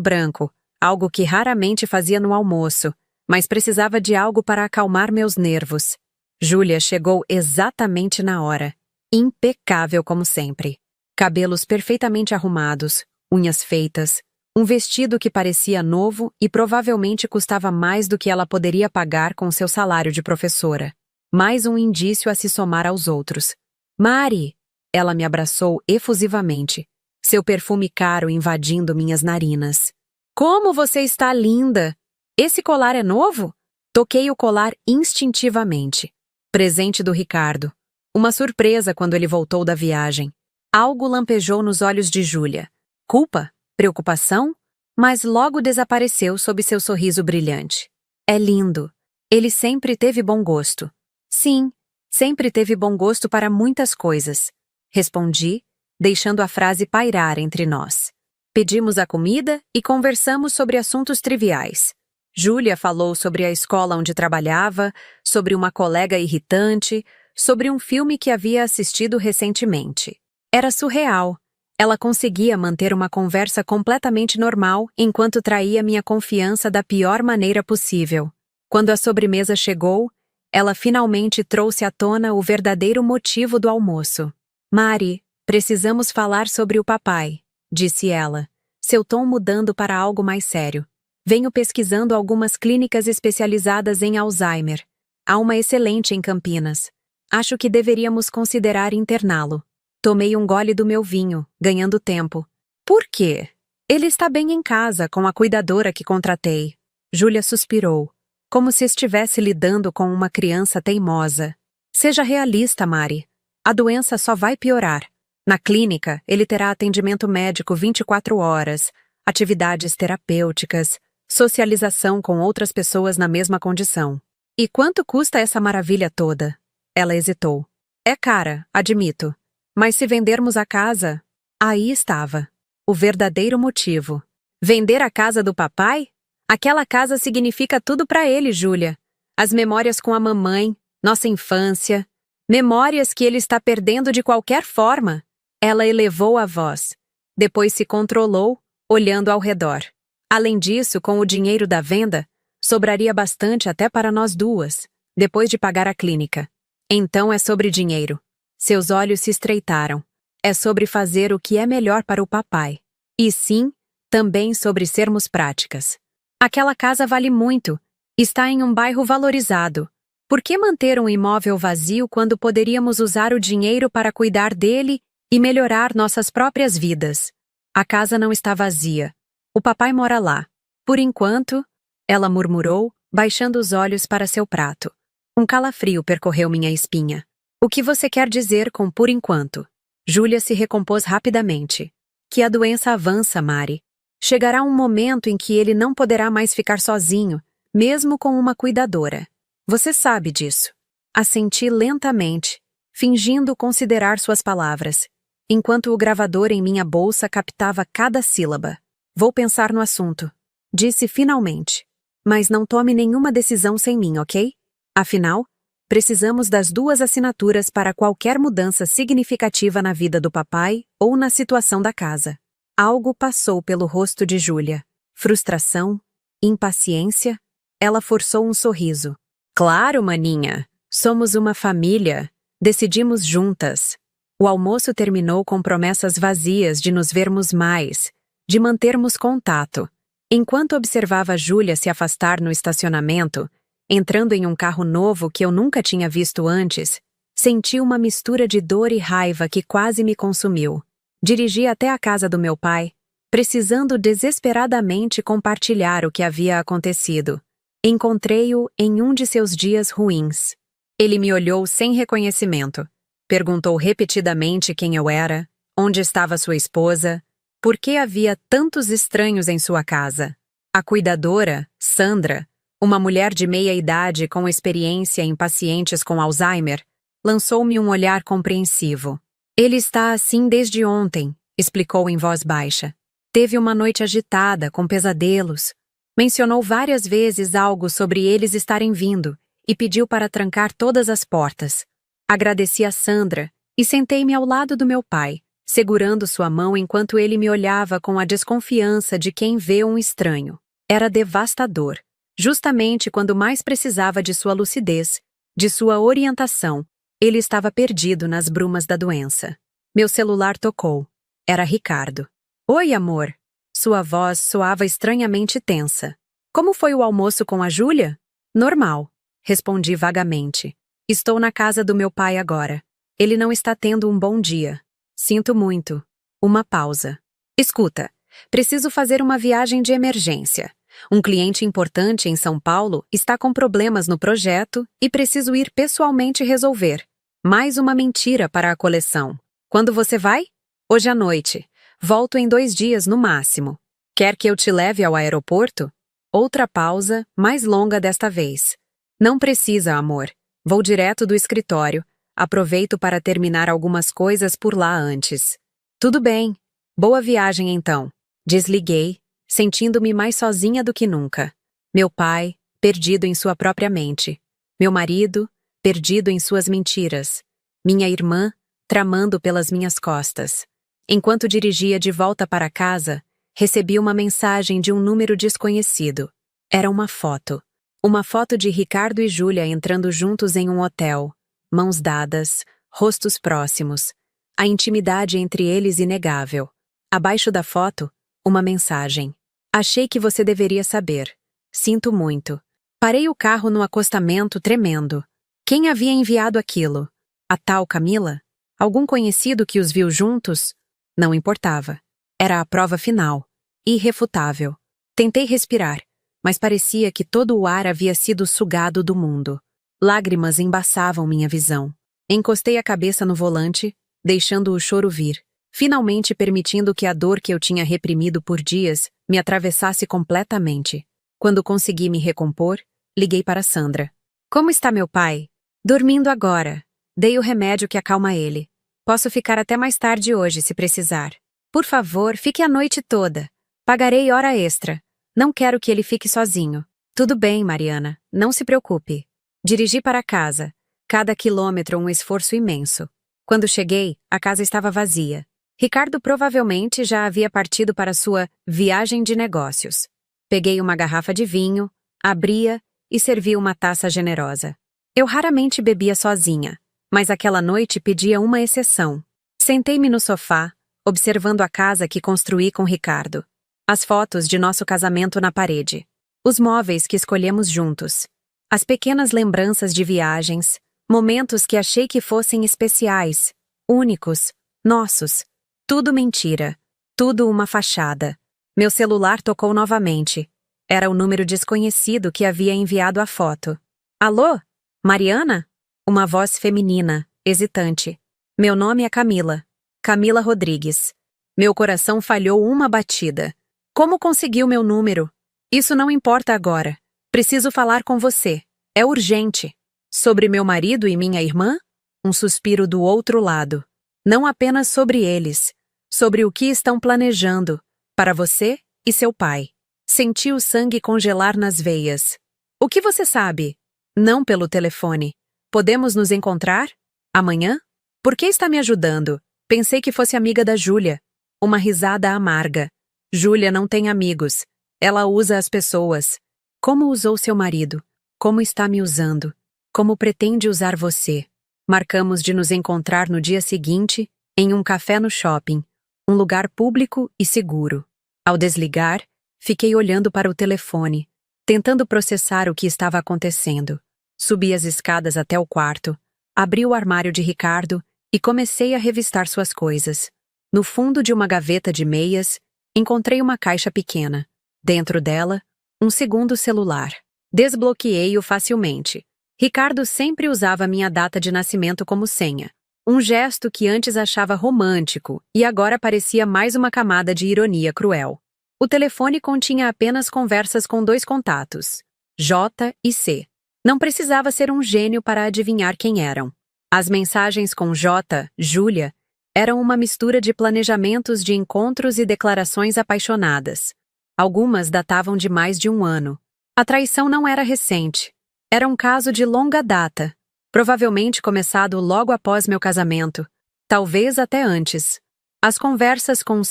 Speaker 1: branco, algo que raramente fazia no almoço, mas precisava de algo para acalmar meus nervos. Júlia chegou exatamente na hora, impecável como sempre. Cabelos perfeitamente arrumados, unhas feitas, um vestido que parecia novo e provavelmente custava mais do que ela poderia pagar com seu salário de professora. Mais um indício a se somar aos outros. Mari! Ela me abraçou efusivamente, seu perfume caro invadindo minhas narinas. Como você está linda! Esse colar é novo? Toquei o colar instintivamente. Presente do Ricardo. Uma surpresa quando ele voltou da viagem. Algo lampejou nos olhos de Júlia. Culpa? Preocupação? Mas logo desapareceu sob seu sorriso brilhante. É lindo. Ele sempre teve bom gosto. Sim, sempre teve bom gosto para muitas coisas. Respondi, deixando a frase pairar entre nós. Pedimos a comida e conversamos sobre assuntos triviais. Júlia falou sobre a escola onde trabalhava, sobre uma colega irritante, sobre um filme que havia assistido recentemente. Era surreal. Ela conseguia manter uma conversa completamente normal enquanto traía minha confiança da pior maneira possível. Quando a sobremesa chegou, ela finalmente trouxe à tona o verdadeiro motivo do almoço. Mari, precisamos falar sobre o papai, disse ela, seu tom mudando para algo mais sério. Venho pesquisando algumas clínicas especializadas em Alzheimer. Há uma excelente em Campinas. Acho que deveríamos considerar interná-lo. Tomei um gole do meu vinho, ganhando tempo. Por quê? Ele está bem em casa, com a cuidadora que contratei. Júlia suspirou, como se estivesse lidando com uma criança teimosa. Seja realista, Mari. A doença só vai piorar. Na clínica, ele terá atendimento médico 24 horas, atividades terapêuticas, socialização com outras pessoas na mesma condição. E quanto custa essa maravilha toda? Ela hesitou. É cara, admito. Mas se vendermos a casa... Aí estava. O verdadeiro motivo. Vender a casa do papai? Aquela casa significa tudo para ele, Júlia. As memórias com a mamãe, nossa infância. Memórias que ele está perdendo de qualquer forma. Ela elevou a voz. Depois se controlou, olhando ao redor. Além disso, com o dinheiro da venda, sobraria bastante até para nós duas, depois de pagar a clínica. Então é sobre dinheiro. Seus olhos se estreitaram. É sobre fazer o que é melhor para o papai. E sim, também sobre sermos práticas. Aquela casa vale muito. Está em um bairro valorizado. Por que manter um imóvel vazio quando poderíamos usar o dinheiro para cuidar dele e melhorar nossas próprias vidas? A casa não está vazia. O papai mora lá. Por enquanto, ela murmurou, baixando os olhos para seu prato. Um calafrio percorreu minha espinha. O que você quer dizer com por enquanto? Júlia se recompôs rapidamente. Que a doença avança, Mari. Chegará um momento em que ele não poderá mais ficar sozinho, mesmo com uma cuidadora. Você sabe disso. Assenti lentamente, fingindo considerar suas palavras, enquanto o gravador em minha bolsa captava cada sílaba. Vou pensar no assunto, disse finalmente. Mas não tome nenhuma decisão sem mim, ok? Afinal, precisamos das duas assinaturas para qualquer mudança significativa na vida do papai ou na situação da casa. Algo passou pelo rosto de Júlia. Frustração, impaciência. Ela forçou um sorriso. Claro, maninha. Somos uma família. Decidimos juntas. O almoço terminou com promessas vazias de nos vermos mais, de mantermos contato. Enquanto observava Júlia se afastar no estacionamento, entrando em um carro novo que eu nunca tinha visto antes, senti uma mistura de dor e raiva que quase me consumiu. Dirigi até a casa do meu pai, precisando desesperadamente compartilhar o que havia acontecido. Encontrei-o em um de seus dias ruins. Ele me olhou sem reconhecimento. Perguntou repetidamente quem eu era, onde estava sua esposa, por que havia tantos estranhos em sua casa. A cuidadora, Sandra, uma mulher de meia idade com experiência em pacientes com Alzheimer, lançou-me um olhar compreensivo. Ele está assim desde ontem, explicou em voz baixa. Teve uma noite agitada, com pesadelos. Mencionou várias vezes algo sobre eles estarem vindo e pediu para trancar todas as portas. Agradeci a Sandra e sentei-me ao lado do meu pai, segurando sua mão enquanto ele me olhava com a desconfiança de quem vê um estranho. Era devastador, justamente quando mais precisava de sua lucidez, de sua orientação. Ele estava perdido nas brumas da doença. Meu celular tocou. Era Ricardo. Oi, amor. Sua voz soava estranhamente tensa. Como foi o almoço com a Júlia? Normal, respondi vagamente. Estou na casa do meu pai agora. Ele não está tendo um bom dia. Sinto muito. Uma pausa. Escuta, preciso fazer uma viagem de emergência. Um cliente importante em São Paulo está com problemas no projeto e preciso ir pessoalmente resolver. Mais uma mentira para a coleção. Quando você vai? Hoje à noite. Volto em 2 dias no máximo. Quer que eu te leve ao aeroporto? Outra pausa, mais longa desta vez. Não precisa, amor. Vou direto do escritório. Aproveito para terminar algumas coisas por lá antes. Tudo bem. Boa viagem, então. Desliguei, sentindo-me mais sozinha do que nunca. Meu pai, perdido em sua própria mente. Meu marido, perdido em suas mentiras. Minha irmã, tramando pelas minhas costas. Enquanto dirigia de volta para casa, recebi uma mensagem de um número desconhecido. Era uma foto. Uma foto de Ricardo e Júlia entrando juntos em um hotel. Mãos dadas, rostos próximos. A intimidade entre eles inegável. Abaixo da foto, uma mensagem. Achei que você deveria saber. Sinto muito. Parei o carro no acostamento tremendo. Quem havia enviado aquilo? A tal Camila? Algum conhecido que os viu juntos? Não importava. Era a prova final. Irrefutável. Tentei respirar, mas parecia que todo o ar havia sido sugado do mundo. Lágrimas embaçavam minha visão. Encostei a cabeça no volante, deixando o choro vir, finalmente permitindo que a dor que eu tinha reprimido por dias me atravessasse completamente. Quando consegui me recompor, liguei para Sandra. Como está meu pai? Dormindo agora. Dei o remédio que acalma ele. Posso ficar até mais tarde hoje, se precisar. Por favor, fique a noite toda. Pagarei hora extra. Não quero que ele fique sozinho. Tudo bem, Mariana. Não se preocupe. Dirigi para casa. Cada quilômetro um esforço imenso. Quando cheguei, a casa estava vazia. Ricardo provavelmente já havia partido para sua viagem de negócios. Peguei uma garrafa de vinho, abria e servi uma taça generosa. Eu raramente bebia sozinha, mas aquela noite pedia uma exceção. Sentei-me no sofá, observando a casa que construí com Ricardo. As fotos de nosso casamento na parede. Os móveis que escolhemos juntos. As pequenas lembranças de viagens, momentos que achei que fossem especiais, únicos, nossos. Tudo mentira. Tudo uma fachada. Meu celular tocou novamente. Era o número desconhecido que havia enviado a foto. Alô? Mariana? Uma voz feminina, hesitante. Meu nome é Camila. Camila Rodrigues. Meu coração falhou uma batida. Como conseguiu meu número? Isso não importa agora. Preciso falar com você. É urgente. Sobre meu marido e minha irmã? Um suspiro do outro lado. Não apenas sobre eles. Sobre o que estão planejando. Para você e seu pai. Senti o sangue congelar nas veias. O que você sabe? Não pelo telefone. Podemos nos encontrar? Amanhã? Por que está me ajudando? Pensei que fosse amiga da Júlia. Uma risada amarga. Júlia não tem amigos. Ela usa as pessoas. Como usou seu marido? Como está me usando? Como pretende usar você? Marcamos de nos encontrar no dia seguinte, em um café no shopping, um lugar público e seguro. Ao desligar, fiquei olhando para o telefone, tentando processar o que estava acontecendo. Subi as escadas até o quarto, abri o armário de Ricardo e comecei a revistar suas coisas. No fundo de uma gaveta de meias, encontrei uma caixa pequena. Dentro dela, um segundo celular. Desbloqueei-o facilmente. Ricardo sempre usava minha data de nascimento como senha. Um gesto que antes achava romântico e agora parecia mais uma camada de ironia cruel. O telefone continha apenas conversas com 2 contatos, J e C. Não precisava ser um gênio para adivinhar quem eram. As mensagens com J, Júlia, Eram uma mistura de planejamentos de encontros e declarações apaixonadas. Algumas datavam de mais de um ano. A traição não era recente. Era um caso de longa data, provavelmente começado logo após meu casamento, talvez até antes. As conversas com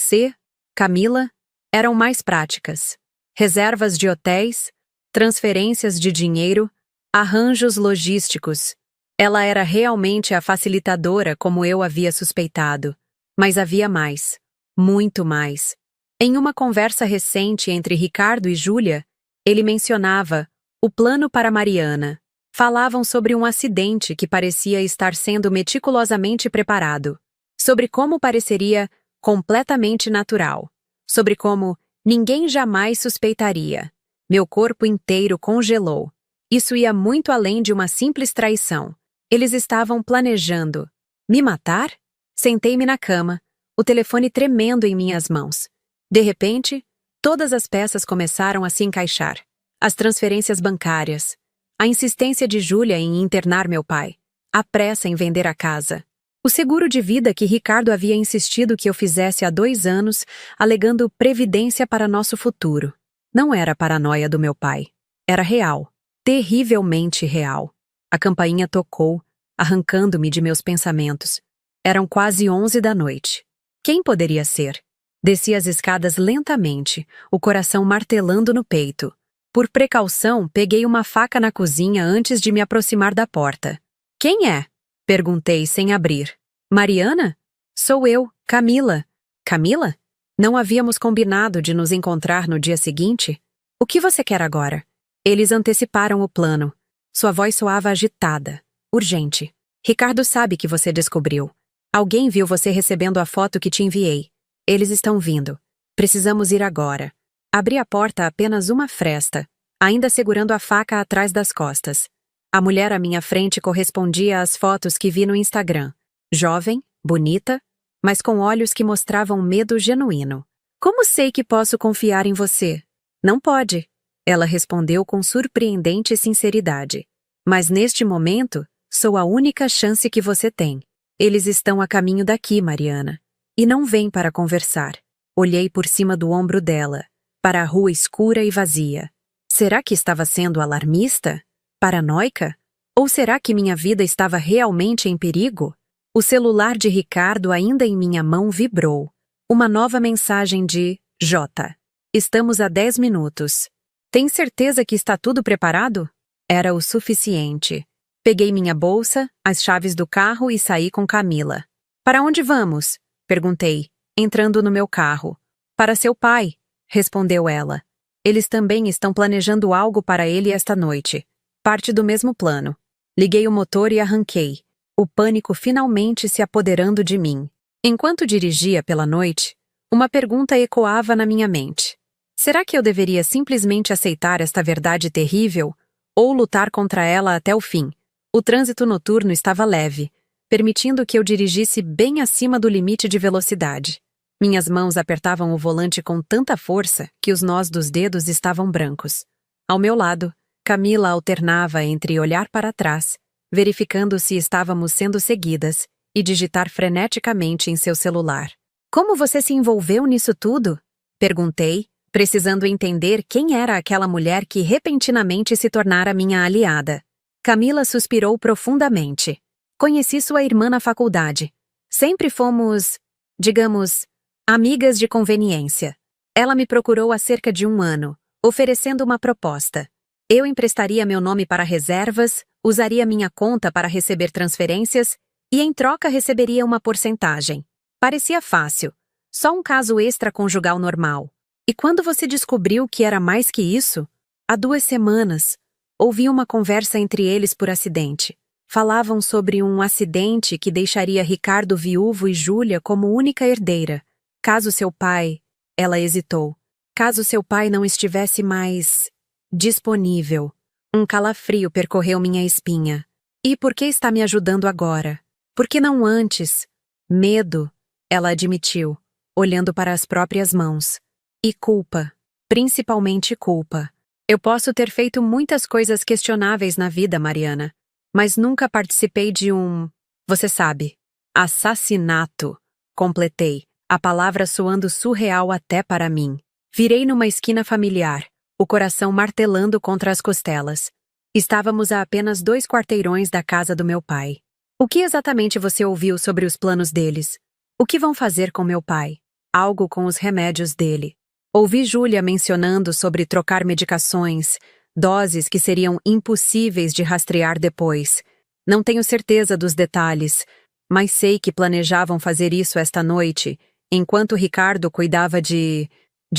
Speaker 1: Camila, eram mais práticas. Reservas de hotéis, transferências de dinheiro, arranjos logísticos. Ela era realmente a facilitadora como eu havia suspeitado. Mas havia mais. Muito mais. Em uma conversa recente entre Ricardo e Júlia, ele mencionava o plano para Mariana. Falavam sobre um acidente que parecia estar sendo meticulosamente preparado. Sobre como pareceria completamente natural. Sobre como ninguém jamais suspeitaria. Meu corpo inteiro congelou. Isso ia muito além de uma simples traição. Eles estavam planejando. Me matar? Sentei-me na cama, o telefone tremendo em minhas mãos. De repente, todas as peças começaram a se encaixar. As transferências bancárias, a insistência de Júlia em internar meu pai, a pressa em vender a casa, o seguro de vida que Ricardo havia insistido que eu fizesse há 2 anos, alegando previdência para nosso futuro. Não era paranoia do meu pai. Era real. Terrivelmente real. A campainha tocou, arrancando-me de meus pensamentos. Eram quase 11 da noite. Quem poderia ser? Desci as escadas lentamente, o coração martelando no peito. Por precaução, peguei uma faca na cozinha antes de me aproximar da porta. Quem é? Perguntei sem abrir. Mariana? Sou eu, Camila. Camila? Não havíamos combinado de nos encontrar no dia seguinte? O que você quer agora? Eles anteciparam o plano. Sua voz soava agitada, urgente. Ricardo sabe que você descobriu. Alguém viu você recebendo a foto que te enviei. Eles estão vindo. Precisamos ir agora. Abri a porta apenas uma fresta, ainda segurando a faca atrás das costas. A mulher à minha frente correspondia às fotos que vi no Instagram. Jovem, bonita, mas com olhos que mostravam medo genuíno. Como sei que posso confiar em você? Não pode. Ela respondeu com surpreendente sinceridade. Mas neste momento, sou a única chance que você tem. Eles estão a caminho daqui, Mariana. E não vêm para conversar. Olhei por cima do ombro dela, para a rua escura e vazia. Será que estava sendo alarmista? Paranoica? Ou será que minha vida estava realmente em perigo? O celular de Ricardo ainda em minha mão vibrou. Uma nova mensagem de J. Estamos a 10 minutos. Tem certeza que está tudo preparado? Era o suficiente. Peguei minha bolsa, as chaves do carro e saí com Camila. Para onde vamos? Perguntei, entrando no meu carro. Para seu pai, respondeu ela. Eles também estão planejando algo para ele esta noite. Parte do mesmo plano. Liguei o motor e arranquei. O pânico finalmente se apoderando de mim. Enquanto dirigia pela noite, uma pergunta ecoava na minha mente. Será que eu deveria simplesmente aceitar esta verdade terrível ou lutar contra ela até o fim? O trânsito noturno estava leve, permitindo que eu dirigisse bem acima do limite de velocidade. Minhas mãos apertavam o volante com tanta força que os nós dos dedos estavam brancos. Ao meu lado, Camila alternava entre olhar para trás, verificando se estávamos sendo seguidas, e digitar freneticamente em seu celular. Como você se envolveu nisso tudo? Perguntei, precisando entender quem era aquela mulher que repentinamente se tornara minha aliada. Camila suspirou profundamente. Conheci sua irmã na faculdade. Sempre fomos, digamos, amigas de conveniência. Ela me procurou há cerca de 1 ano, oferecendo uma proposta. Eu emprestaria meu nome para reservas, usaria minha conta para receber transferências e, em troca, receberia uma porcentagem. Parecia fácil. Só um caso extraconjugal normal. E quando você descobriu que era mais que isso? Há 2 semanas, ouvi uma conversa entre eles por acidente. Falavam sobre um acidente que deixaria Ricardo viúvo e Júlia como única herdeira. Caso seu pai... Ela hesitou. Caso seu pai não estivesse mais... disponível. Um calafrio percorreu minha espinha. E por que está me ajudando agora? Por que não antes? Medo, ela admitiu, olhando para as próprias mãos. E culpa. Principalmente culpa. Eu posso ter feito muitas coisas questionáveis na vida, Mariana, mas nunca participei de um... você sabe, assassinato. completei, a palavra soando surreal até para mim. Virei numa esquina familiar, o coração martelando contra as costelas. Estávamos a apenas 2 quarteirões da casa do meu pai. O que exatamente você ouviu sobre os planos deles? O que vão fazer com meu pai? Algo com os remédios dele. Ouvi Júlia mencionando sobre trocar medicações, doses que seriam impossíveis de rastrear depois. Não tenho certeza dos detalhes, mas sei que planejavam fazer isso esta noite, enquanto Ricardo cuidava de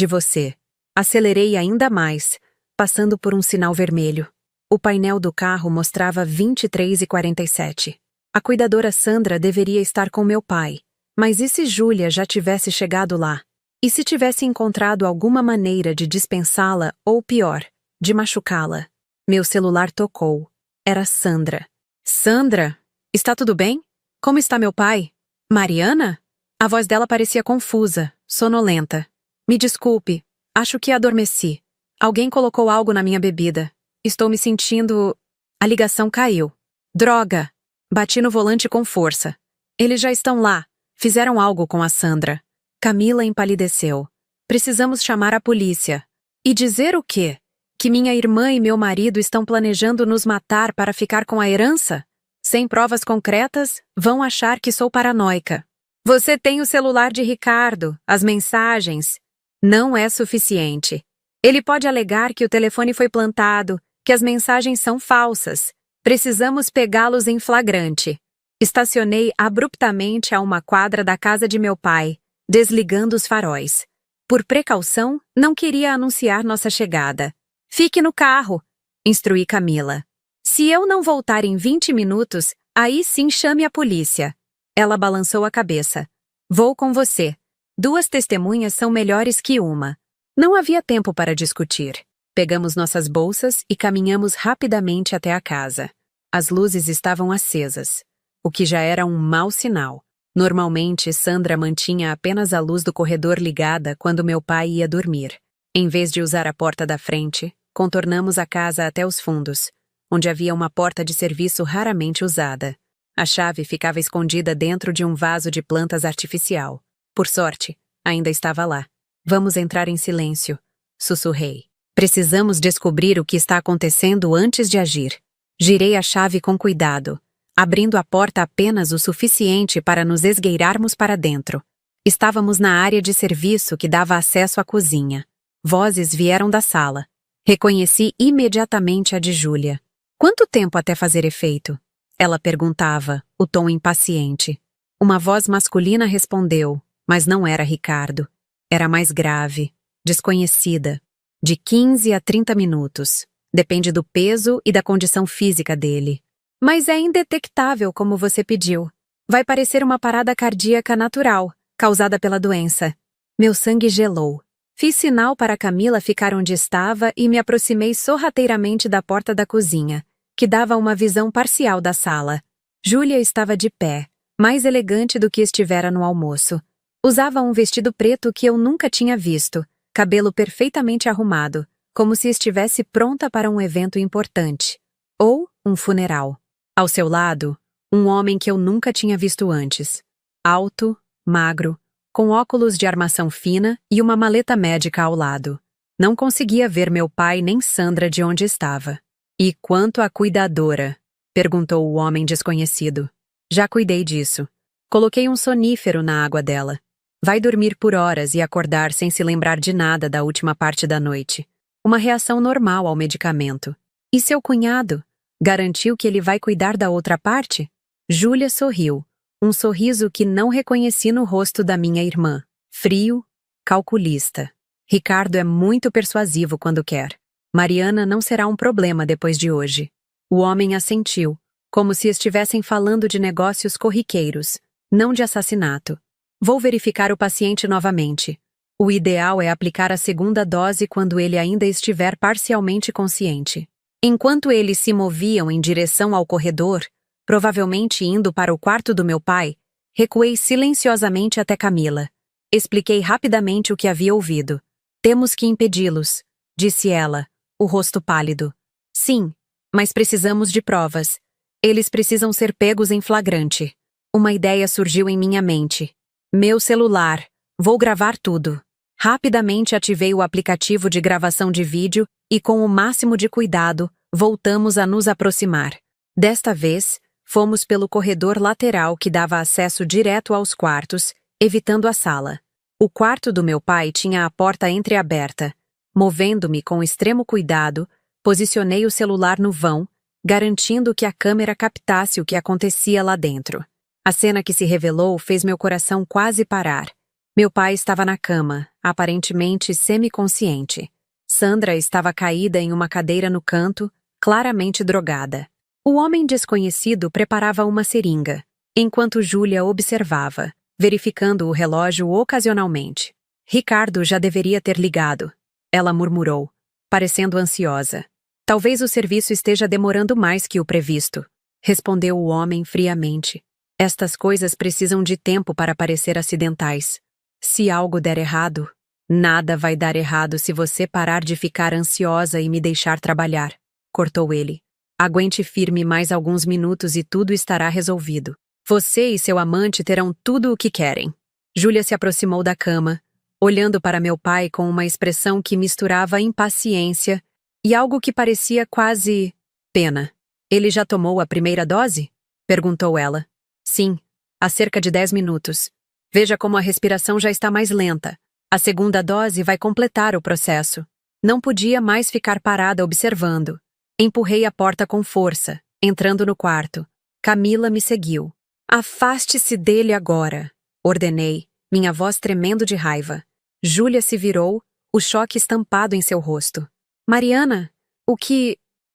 Speaker 1: você. Acelerei ainda mais, passando por um sinal vermelho. O painel do carro mostrava 23h47. A cuidadora Sandra deveria estar com meu pai. Mas e se Júlia já tivesse chegado lá? E se tivesse encontrado alguma maneira de dispensá-la ou, pior, de machucá-la? Meu celular tocou. Era Sandra. Sandra? Está tudo bem? Como está meu pai? Mariana? A voz dela parecia confusa, sonolenta. Me desculpe, acho que adormeci. Alguém colocou algo na minha bebida. Estou me sentindo... A ligação caiu. Droga! Bati no volante com força. Eles já estão lá. Fizeram algo com a Sandra. Camila empalideceu. Precisamos chamar a polícia. E dizer o quê? Que minha irmã e meu marido estão planejando nos matar para ficar com a herança? Sem provas concretas, vão achar que sou paranoica. Você tem o celular de Ricardo, as mensagens. Não é suficiente. Ele pode alegar que o telefone foi plantado, que as mensagens são falsas. Precisamos pegá-los em flagrante. Estacionei abruptamente a uma quadra da casa de meu pai, desligando os faróis. Por precaução, não queria anunciar nossa chegada. Fique no carro, instruí Camila. Se eu não voltar em 20 minutos, aí sim chame a polícia. Ela balançou a cabeça. Vou com você. 2 testemunhas são melhores que uma. Não havia tempo para discutir. Pegamos nossas bolsas e caminhamos rapidamente até a casa. As luzes estavam acesas, o que já era um mau sinal. Normalmente, Sandra mantinha apenas a luz do corredor ligada quando meu pai ia dormir. Em vez de usar a porta da frente, contornamos a casa até os fundos, onde havia uma porta de serviço raramente usada. A chave ficava escondida dentro de um vaso de plantas artificial. Por sorte, ainda estava lá. Vamos entrar em silêncio, sussurrei. Precisamos descobrir o que está acontecendo antes de agir. Girei a chave com cuidado, abrindo a porta apenas o suficiente para nos esgueirarmos para dentro. Estávamos na área de serviço que dava acesso à cozinha. Vozes vieram da sala. Reconheci imediatamente a de Júlia. Quanto tempo até fazer efeito? Ela perguntava, o tom impaciente. Uma voz masculina respondeu, mas não era Ricardo. Era mais grave, desconhecida. De 15 a 30 minutos. Depende do peso e da condição física dele. Mas é indetectável como você pediu. Vai parecer uma parada cardíaca natural, causada pela doença. Meu sangue gelou. Fiz sinal para Camila ficar onde estava e me aproximei sorrateiramente da porta da cozinha, que dava uma visão parcial da sala. Júlia estava de pé, mais elegante do que estivera no almoço. Usava um vestido preto que eu nunca tinha visto, cabelo perfeitamente arrumado, como se estivesse pronta para um evento importante. Ou um funeral. Ao seu lado, um homem que eu nunca tinha visto antes. Alto, magro, com óculos de armação fina e uma maleta médica ao lado. Não conseguia ver meu pai nem Sandra de onde estava. E quanto à cuidadora? Perguntou o homem desconhecido. Já cuidei disso. Coloquei um sonífero na água dela. Vai dormir por horas e acordar sem se lembrar de nada da última parte da noite. Uma reação normal ao medicamento. E seu cunhado? Garantiu que ele vai cuidar da outra parte? Júlia sorriu. Um sorriso que não reconheci no rosto da minha irmã. Frio, calculista. Ricardo é muito persuasivo quando quer. Mariana não será um problema depois de hoje. O homem assentiu, como se estivessem falando de negócios corriqueiros, não de assassinato. Vou verificar o paciente novamente. O ideal é aplicar a segunda dose quando ele ainda estiver parcialmente consciente. Enquanto eles se moviam em direção ao corredor, provavelmente indo para o quarto do meu pai, recuei silenciosamente até Camila. Expliquei rapidamente o que havia ouvido. Temos que impedi-los, disse ela, o rosto pálido. Sim, mas precisamos de provas. Eles precisam ser pegos em flagrante. Uma ideia surgiu em minha mente. Meu celular. Vou gravar tudo. Rapidamente ativei o aplicativo de gravação de vídeo e, com o máximo de cuidado, voltamos a nos aproximar. Desta vez, fomos pelo corredor lateral que dava acesso direto aos quartos, evitando a sala. O quarto do meu pai tinha a porta entreaberta. Movendo-me com extremo cuidado, posicionei o celular no vão, garantindo que a câmera captasse o que acontecia lá dentro. A cena que se revelou fez meu coração quase parar. Meu pai estava na cama, aparentemente semiconsciente. Sandra estava caída em uma cadeira no canto, claramente drogada. O homem desconhecido preparava uma seringa, enquanto Júlia observava, verificando o relógio ocasionalmente. Ricardo já deveria ter ligado. Ela murmurou, parecendo ansiosa. Talvez o serviço esteja demorando mais que o previsto, respondeu o homem friamente. Estas coisas precisam de tempo para parecer acidentais. Se algo der errado, nada vai dar errado se você parar de ficar ansiosa e me deixar trabalhar, cortou ele. Aguente firme mais alguns minutos e tudo estará resolvido. Você e seu amante terão tudo o que querem. Júlia se aproximou da cama, olhando para meu pai com uma expressão que misturava impaciência e algo que parecia quase pena. Ele já tomou a primeira dose? Perguntou ela. Sim, há cerca de 10 minutos. Veja como a respiração já está mais lenta. A segunda dose vai completar o processo. Não podia mais ficar parada observando. Empurrei a porta com força, entrando no quarto. Camila me seguiu. Afaste-se dele agora, ordenei, minha voz tremendo de raiva. Júlia se virou, o choque estampado em seu rosto. Mariana,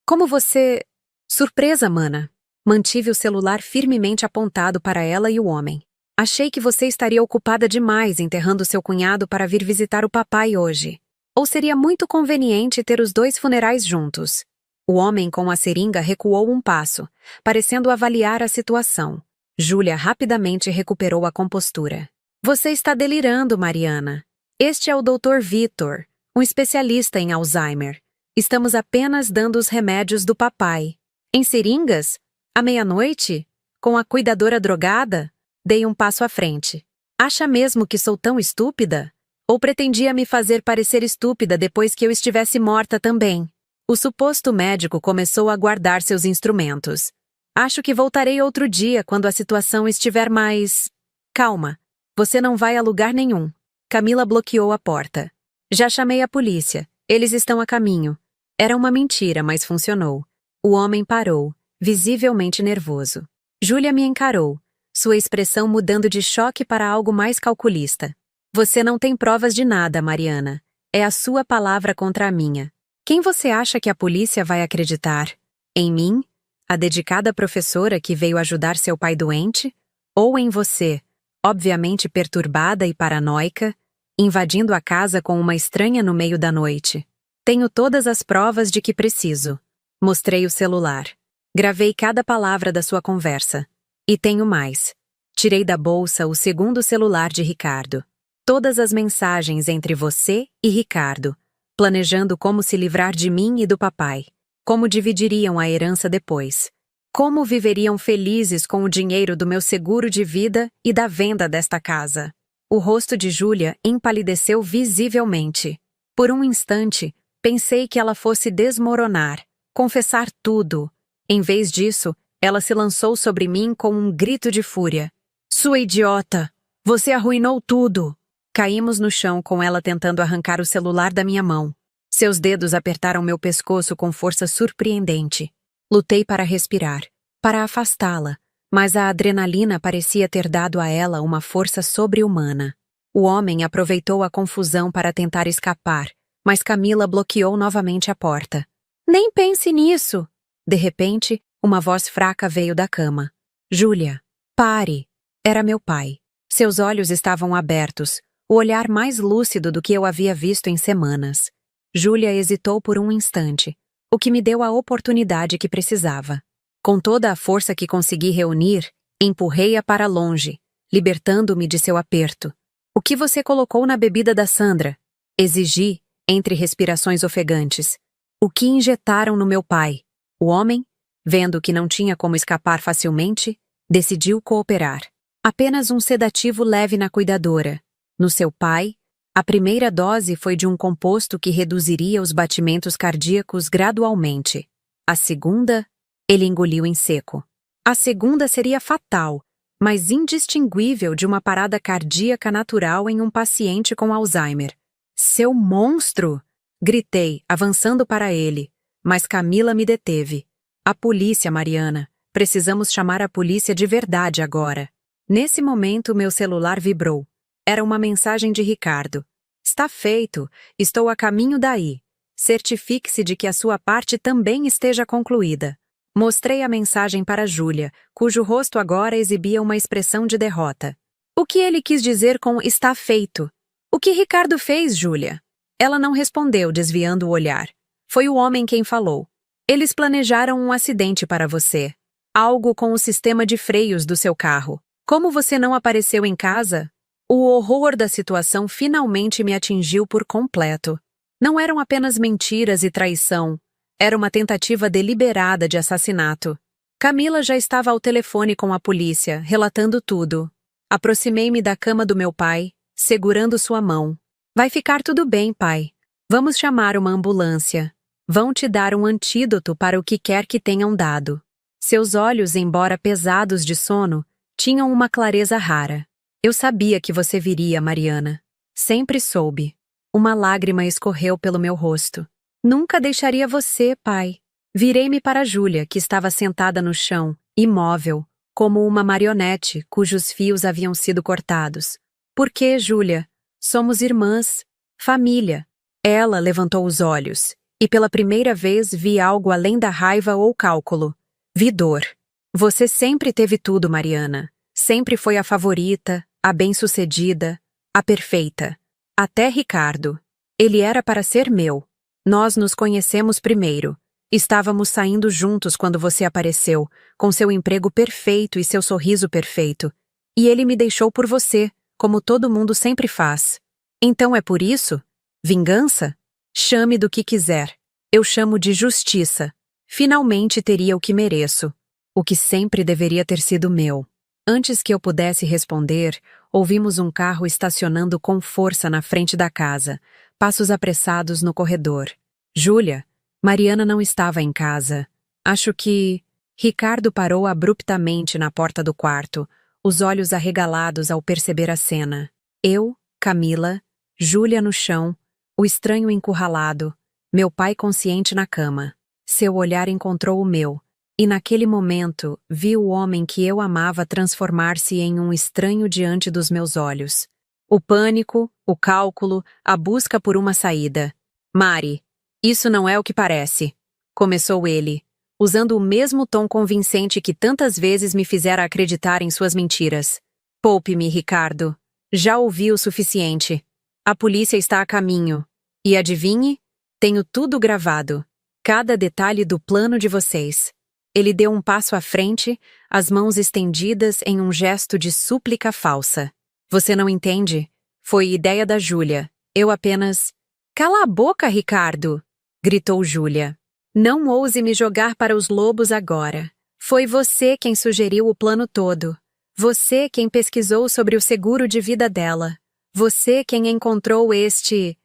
Speaker 1: como você... Surpresa, mana. Mantive o celular firmemente apontado para ela e o homem. Achei que você estaria ocupada demais enterrando seu cunhado para vir visitar o papai hoje. Ou seria muito conveniente ter os dois funerais juntos. O homem com a seringa recuou um passo, parecendo avaliar a situação. Júlia rapidamente recuperou a compostura. Você está delirando, Mariana. Este é o Dr. Vitor, um especialista em Alzheimer. Estamos apenas dando os remédios do papai. Em seringas? À meia-noite? Com a cuidadora drogada? Dei um passo à frente. Acha mesmo que sou tão estúpida? Ou pretendia me fazer parecer estúpida depois que eu estivesse morta também? O suposto médico começou a guardar seus instrumentos. Acho que voltarei outro dia quando a situação estiver mais... Calma, você não vai a lugar nenhum. Camila bloqueou a porta. Já chamei a polícia. Eles estão a caminho. Era uma mentira, mas funcionou. O homem parou, visivelmente nervoso. Júlia me encarou, sua expressão mudando de choque para algo mais calculista. Você não tem provas de nada, Mariana. É a sua palavra contra a minha. Quem você acha que a polícia vai acreditar? Em mim? A dedicada professora que veio ajudar seu pai doente? Ou em você, obviamente perturbada e paranoica, invadindo a casa com uma estranha no meio da noite? Tenho todas as provas de que preciso. Mostrei o celular. Gravei cada palavra da sua conversa. E tenho mais. Tirei da bolsa o segundo celular de Ricardo. Todas as mensagens entre você e Ricardo, planejando como se livrar de mim e do papai. Como dividiriam a herança depois. Como viveriam felizes com o dinheiro do meu seguro de vida e da venda desta casa. O rosto de Júlia empalideceu visivelmente. Por um instante, pensei que ela fosse desmoronar, confessar tudo. Em vez disso, ela se lançou sobre mim com um grito de fúria. Sua idiota! Você arruinou tudo! Caímos no chão com ela tentando arrancar o celular da minha mão. Seus dedos apertaram meu pescoço com força surpreendente. Lutei para respirar, para afastá-la, mas a adrenalina parecia ter dado a ela uma força sobre-humana. O homem aproveitou a confusão para tentar escapar, mas Camila bloqueou novamente a porta. Nem pense nisso! De repente, uma voz fraca veio da cama. Júlia, pare! Era meu pai. Seus olhos estavam abertos, o olhar mais lúcido do que eu havia visto em semanas. Júlia hesitou por um instante, o que me deu a oportunidade que precisava. Com toda a força que consegui reunir, empurrei-a para longe, libertando-me de seu aperto. O que você colocou na bebida da Sandra? Exigi, entre respirações ofegantes. O que injetaram no meu pai? O homem, vendo que não tinha como escapar facilmente, decidiu cooperar. Apenas um sedativo leve na cuidadora. No seu pai, a primeira dose foi de um composto que reduziria os batimentos cardíacos gradualmente. A segunda, ele engoliu em seco. A segunda seria fatal, mas indistinguível de uma parada cardíaca natural em um paciente com Alzheimer. Seu monstro! Gritei, avançando para ele, mas Camila me deteve. A polícia, Mariana. Precisamos chamar a polícia de verdade agora. Nesse momento, meu celular vibrou. Era uma mensagem de Ricardo. Está feito. Estou a caminho daí. Certifique-se de que a sua parte também esteja concluída. Mostrei a mensagem para Júlia, cujo rosto agora exibia uma expressão de derrota. O que ele quis dizer com está feito? O que Ricardo fez, Júlia? Ela não respondeu, desviando o olhar. Foi o homem quem falou. Eles planejaram um acidente para você. Algo com o sistema de freios do seu carro. Como você não apareceu em casa? O horror da situação finalmente me atingiu por completo. Não eram apenas mentiras e traição. Era uma tentativa deliberada de assassinato. Camila já estava ao telefone com a polícia, relatando tudo. Aproximei-me da cama do meu pai, segurando sua mão. Vai ficar tudo bem, pai. Vamos chamar uma ambulância. Vão te dar um antídoto para o que quer que tenham dado. Seus olhos, embora pesados de sono, tinham uma clareza rara. Eu sabia que você viria, Mariana. Sempre soube. Uma lágrima escorreu pelo meu rosto. Nunca deixaria você, pai. Virei-me para Júlia, que estava sentada no chão, imóvel, como uma marionete cujos fios haviam sido cortados. Por que, Júlia? Somos irmãs. Família. Ela levantou os olhos, e pela primeira vez vi algo além da raiva ou cálculo. Vi dor. Você sempre teve tudo, Mariana. Sempre foi a favorita, a bem-sucedida, a perfeita. Até Ricardo. Ele era para ser meu. Nós nos conhecemos primeiro. Estávamos saindo juntos quando você apareceu, com seu emprego perfeito e seu sorriso perfeito. E ele me deixou por você, como todo mundo sempre faz. Então é por isso? Vingança? Chame do que quiser. Eu chamo de justiça. Finalmente teria o que mereço. O que sempre deveria ter sido meu. Antes que eu pudesse responder, ouvimos um carro estacionando com força na frente da casa. Passos apressados no corredor. Júlia, Mariana não estava em casa. Acho que... Ricardo parou abruptamente na porta do quarto, os olhos arregalados ao perceber a cena. Eu, Camila, Júlia no chão, o estranho encurralado, meu pai consciente na cama. Seu olhar encontrou o meu, e naquele momento vi o homem que eu amava transformar-se em um estranho diante dos meus olhos. O pânico, o cálculo, a busca por uma saída. Mari, isso não é o que parece, começou ele, usando o mesmo tom convincente que tantas vezes me fizera acreditar em suas mentiras. Poupe-me, Ricardo. Já ouvi o suficiente. A polícia está a caminho. E adivinhe? Tenho tudo gravado. Cada detalhe do plano de vocês. Ele deu um passo à frente, as mãos estendidas em um gesto de súplica falsa. Você não entende? Foi ideia da Júlia. Eu apenas... Cala a boca, Ricardo! Gritou Júlia. Não ouse me jogar para os lobos agora. Foi você quem sugeriu o plano todo. Você quem pesquisou sobre o seguro de vida dela. Você quem encontrou este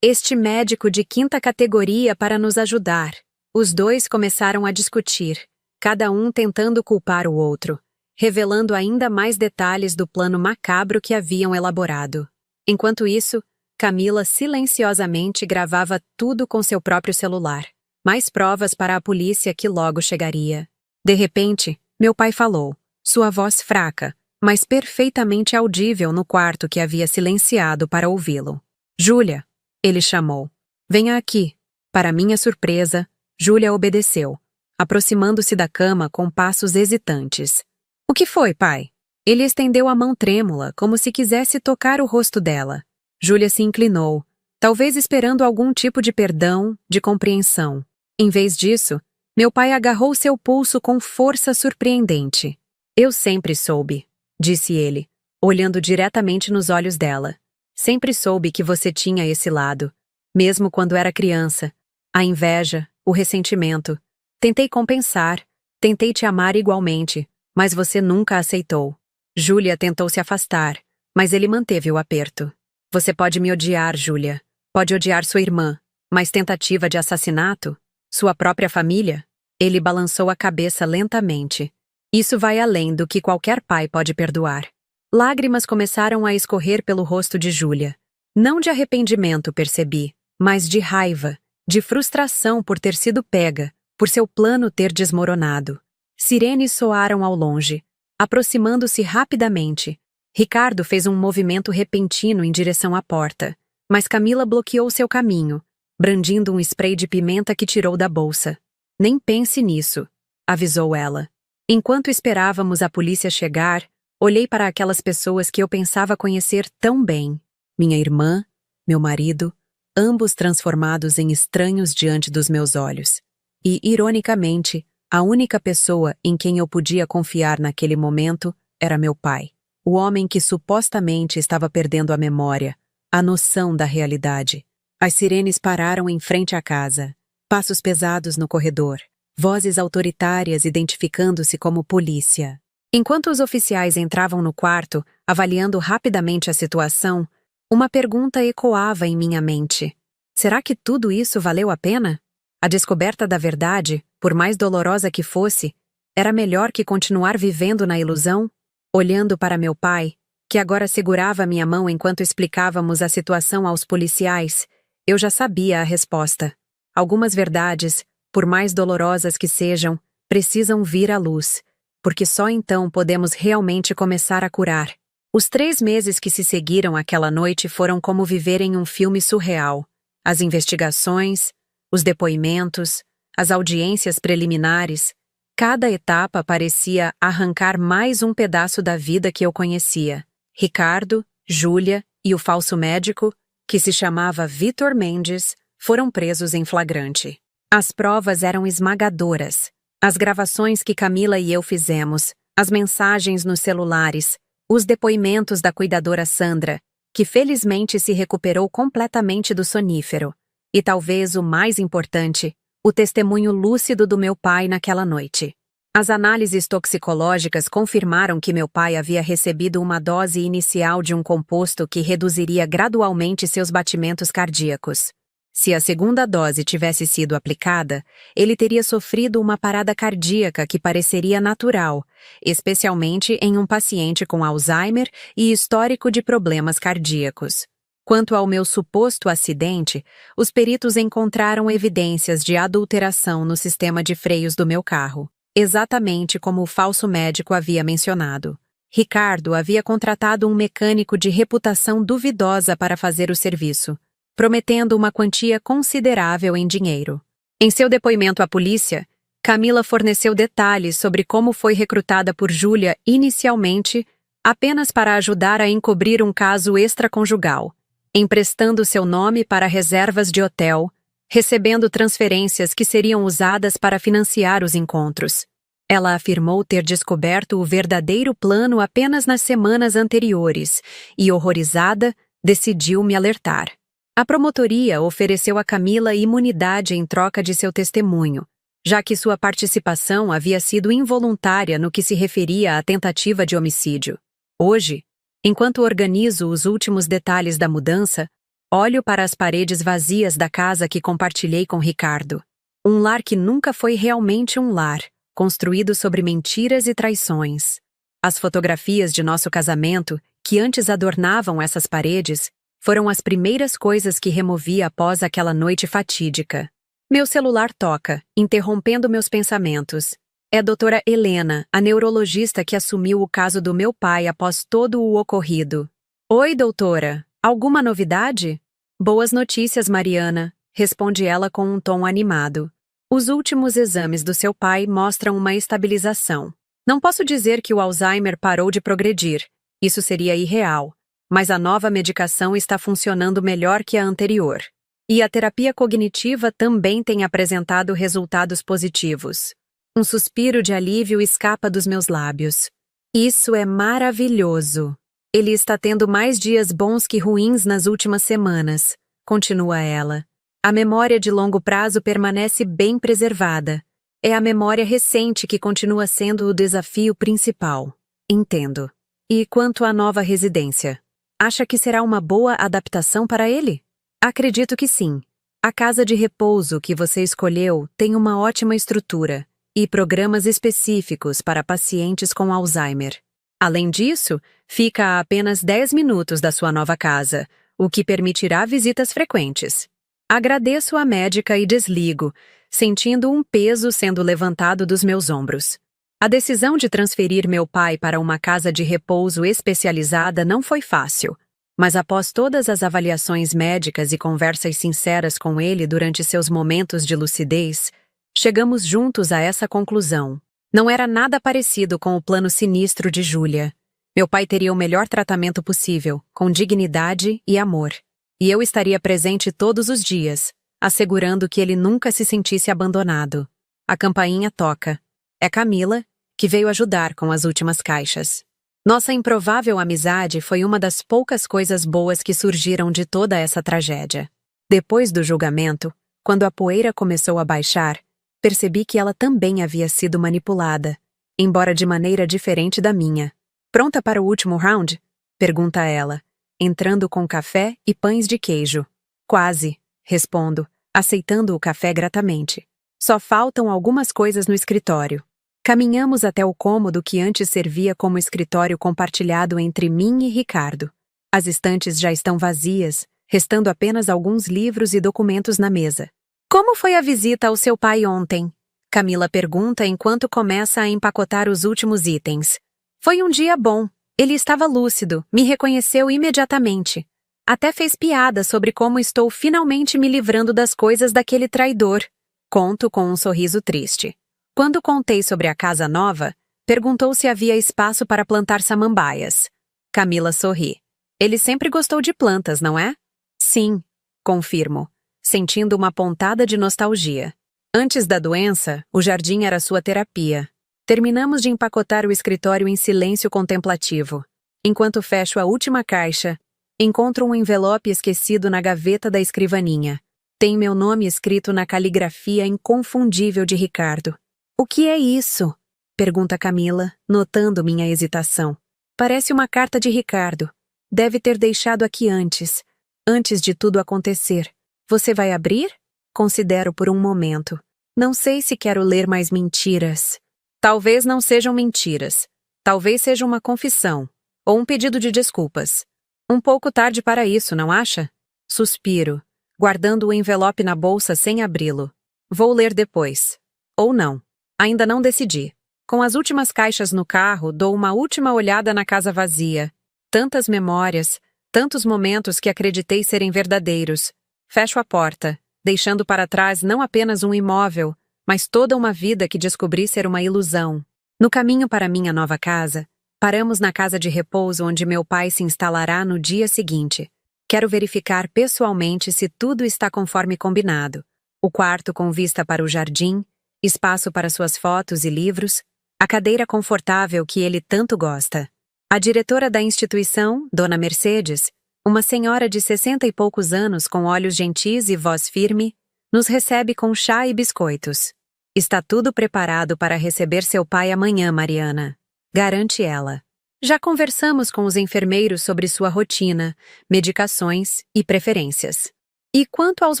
Speaker 1: médico de quinta categoria para nos ajudar. Os dois começaram a discutir, cada um tentando culpar o outro, revelando ainda mais detalhes do plano macabro que haviam elaborado. Enquanto isso, Camila silenciosamente gravava tudo com seu próprio celular. Mais provas para a polícia que logo chegaria. De repente, meu pai falou, sua voz fraca, mas perfeitamente audível no quarto que havia silenciado para ouvi-lo. Júlia, ele chamou. Venha aqui. Para minha surpresa, Júlia obedeceu, aproximando-se da cama com passos hesitantes. O que foi, pai? Ele estendeu a mão trêmula, como se quisesse tocar o rosto dela. Júlia se inclinou, talvez esperando algum tipo de perdão, de compreensão. Em vez disso, meu pai agarrou seu pulso com força surpreendente. Eu sempre soube, disse ele, olhando diretamente nos olhos dela. Sempre soube que você tinha esse lado, mesmo quando era criança. A inveja, o ressentimento. Tentei compensar, tentei te amar igualmente, mas você nunca aceitou. Júlia tentou se afastar, mas ele manteve o aperto. Você pode me odiar, Júlia. Pode odiar sua irmã, mas tentativa de assassinato? Sua própria família? Ele balançou a cabeça lentamente. Isso vai além do que qualquer pai pode perdoar. Lágrimas começaram a escorrer pelo rosto de Júlia. Não de arrependimento, percebi, mas de raiva, de frustração por ter sido pega, por seu plano ter desmoronado. Sirenes soaram ao longe, aproximando-se rapidamente. Ricardo fez um movimento repentino em direção à porta, mas Camila bloqueou seu caminho, brandindo um spray de pimenta que tirou da bolsa. Nem pense nisso, avisou ela. Enquanto esperávamos a polícia chegar, olhei para aquelas pessoas que eu pensava conhecer tão bem. Minha irmã, meu marido, ambos transformados em estranhos diante dos meus olhos. E, ironicamente, a única pessoa em quem eu podia confiar naquele momento era meu pai. O homem que supostamente estava perdendo a memória, a noção da realidade. As sirenes pararam em frente à casa. Passos pesados no corredor. Vozes autoritárias identificando-se como polícia. Enquanto os oficiais entravam no quarto, avaliando rapidamente a situação, uma pergunta ecoava em minha mente. Será que tudo isso valeu a pena? A descoberta da verdade, por mais dolorosa que fosse, era melhor que continuar vivendo na ilusão? Olhando para meu pai, que agora segurava minha mão enquanto explicávamos a situação aos policiais, eu já sabia a resposta. Algumas verdades, por mais dolorosas que sejam, precisam vir à luz, porque só então podemos realmente começar a curar. Os 3 meses que se seguiram àquela noite foram como viver em um filme surreal. As investigações, os depoimentos, as audiências preliminares, cada etapa parecia arrancar mais um pedaço da vida que eu conhecia. Ricardo, Júlia e o falso médico, que se chamava Vitor Mendes, foram presos em flagrante. As provas eram esmagadoras. As gravações que Camila e eu fizemos, as mensagens nos celulares, os depoimentos da cuidadora Sandra, que felizmente se recuperou completamente do sonífero, e talvez o mais importante, o testemunho lúcido do meu pai naquela noite. As análises toxicológicas confirmaram que meu pai havia recebido uma dose inicial de um composto que reduziria gradualmente seus batimentos cardíacos. Se a segunda dose tivesse sido aplicada, ele teria sofrido uma parada cardíaca que pareceria natural, especialmente em um paciente com Alzheimer e histórico de problemas cardíacos. Quanto ao meu suposto acidente, os peritos encontraram evidências de adulteração no sistema de freios do meu carro, exatamente como o falso médico havia mencionado. Ricardo havia contratado um mecânico de reputação duvidosa para fazer o serviço, prometendo uma quantia considerável em dinheiro. Em seu depoimento à polícia, Camila forneceu detalhes sobre como foi recrutada por Júlia inicialmente apenas para ajudar a encobrir um caso extraconjugal, emprestando seu nome para reservas de hotel, recebendo transferências que seriam usadas para financiar os encontros. Ela afirmou ter descoberto o verdadeiro plano apenas nas semanas anteriores e, horrorizada, decidiu me alertar. A promotoria ofereceu a Camila imunidade em troca de seu testemunho, já que sua participação havia sido involuntária no que se referia à tentativa de homicídio. Hoje, enquanto organizo os últimos detalhes da mudança, olho para as paredes vazias da casa que compartilhei com Ricardo. Um lar que nunca foi realmente um lar, construído sobre mentiras e traições. As fotografias de nosso casamento, que antes adornavam essas paredes, foram as primeiras coisas que removi após aquela noite fatídica. Meu celular toca, interrompendo meus pensamentos. É a doutora Helena, a neurologista que assumiu o caso do meu pai após todo o ocorrido. Oi, doutora. Alguma novidade? Boas notícias, Mariana, responde ela com um tom animado. Os últimos exames do seu pai mostram uma estabilização. Não posso dizer que o Alzheimer parou de progredir. Isso seria irreal. Mas a nova medicação está funcionando melhor que a anterior. E a terapia cognitiva também tem apresentado resultados positivos. Um suspiro de alívio escapa dos meus lábios. Isso é maravilhoso. Ele está tendo mais dias bons que ruins nas últimas semanas, continua ela. A memória de longo prazo permanece bem preservada. É a memória recente que continua sendo o desafio principal. Entendo. E quanto à nova residência? Acha que será uma boa adaptação para ele? Acredito que sim. A casa de repouso que você escolheu tem uma ótima estrutura e programas específicos para pacientes com Alzheimer. Além disso, fica a apenas 10 minutos da sua nova casa, o que permitirá visitas frequentes. Agradeço à médica e desligo, sentindo um peso sendo levantado dos meus ombros. A decisão de transferir meu pai para uma casa de repouso especializada não foi fácil, mas após todas as avaliações médicas e conversas sinceras com ele durante seus momentos de lucidez, chegamos juntos a essa conclusão. Não era nada parecido com o plano sinistro de Júlia. Meu pai teria o melhor tratamento possível, com dignidade e amor. E eu estaria presente todos os dias, assegurando que ele nunca se sentisse abandonado. A campainha toca. É Camila, que veio ajudar com as últimas caixas. Nossa improvável amizade foi uma das poucas coisas boas que surgiram de toda essa tragédia. Depois do julgamento, quando a poeira começou a baixar, percebi que ela também havia sido manipulada, embora de maneira diferente da minha. Pronta para o último round? Pergunta ela, entrando com café e pães de queijo. Quase, respondo, aceitando o café gratamente. Só faltam algumas coisas no escritório. Caminhamos até o cômodo que antes servia como escritório compartilhado entre mim e Ricardo. As estantes já estão vazias, restando apenas alguns livros e documentos na mesa. Como foi a visita ao seu pai ontem? Camila pergunta enquanto começa a empacotar os últimos itens. Foi um dia bom. Ele estava lúcido, me reconheceu imediatamente. Até fez piada sobre como estou finalmente me livrando das coisas daquele traidor. Conto com um sorriso triste. Quando contei sobre a casa nova, perguntou se havia espaço para plantar samambaias. Camila sorri. Ele sempre gostou de plantas, não é? Sim, confirmo, sentindo uma pontada de nostalgia. Antes da doença, o jardim era sua terapia. Terminamos de empacotar o escritório em silêncio contemplativo. Enquanto fecho a última caixa, encontro um envelope esquecido na gaveta da escrivaninha. Tem meu nome escrito na caligrafia inconfundível de Ricardo. O que é isso? Pergunta Camila, notando minha hesitação. Parece uma carta de Ricardo. Deve ter deixado aqui antes de tudo acontecer. Você vai abrir? Considero por um momento. Não sei se quero ler mais mentiras. Talvez não sejam mentiras. Talvez seja uma confissão. Ou um pedido de desculpas. Um pouco tarde para isso, não acha? Suspiro, guardando o envelope na bolsa sem abri-lo. Vou ler depois. Ou não. Ainda não decidi. Com as últimas caixas no carro, dou uma última olhada na casa vazia. Tantas memórias, tantos momentos que acreditei serem verdadeiros. Fecho a porta, deixando para trás não apenas um imóvel, mas toda uma vida que descobri ser uma ilusão. No caminho para minha nova casa, paramos na casa de repouso onde meu pai se instalará no dia seguinte. Quero verificar pessoalmente se tudo está conforme combinado. O quarto com vista para o jardim, espaço para suas fotos e livros, a cadeira confortável que ele tanto gosta. A diretora da instituição, Dona Mercedes, uma senhora de 60 e poucos anos com olhos gentis e voz firme, nos recebe com chá e biscoitos. Está tudo preparado para receber seu pai amanhã, Mariana, garante ela. Já conversamos com os enfermeiros sobre sua rotina, medicações e preferências. E quanto aos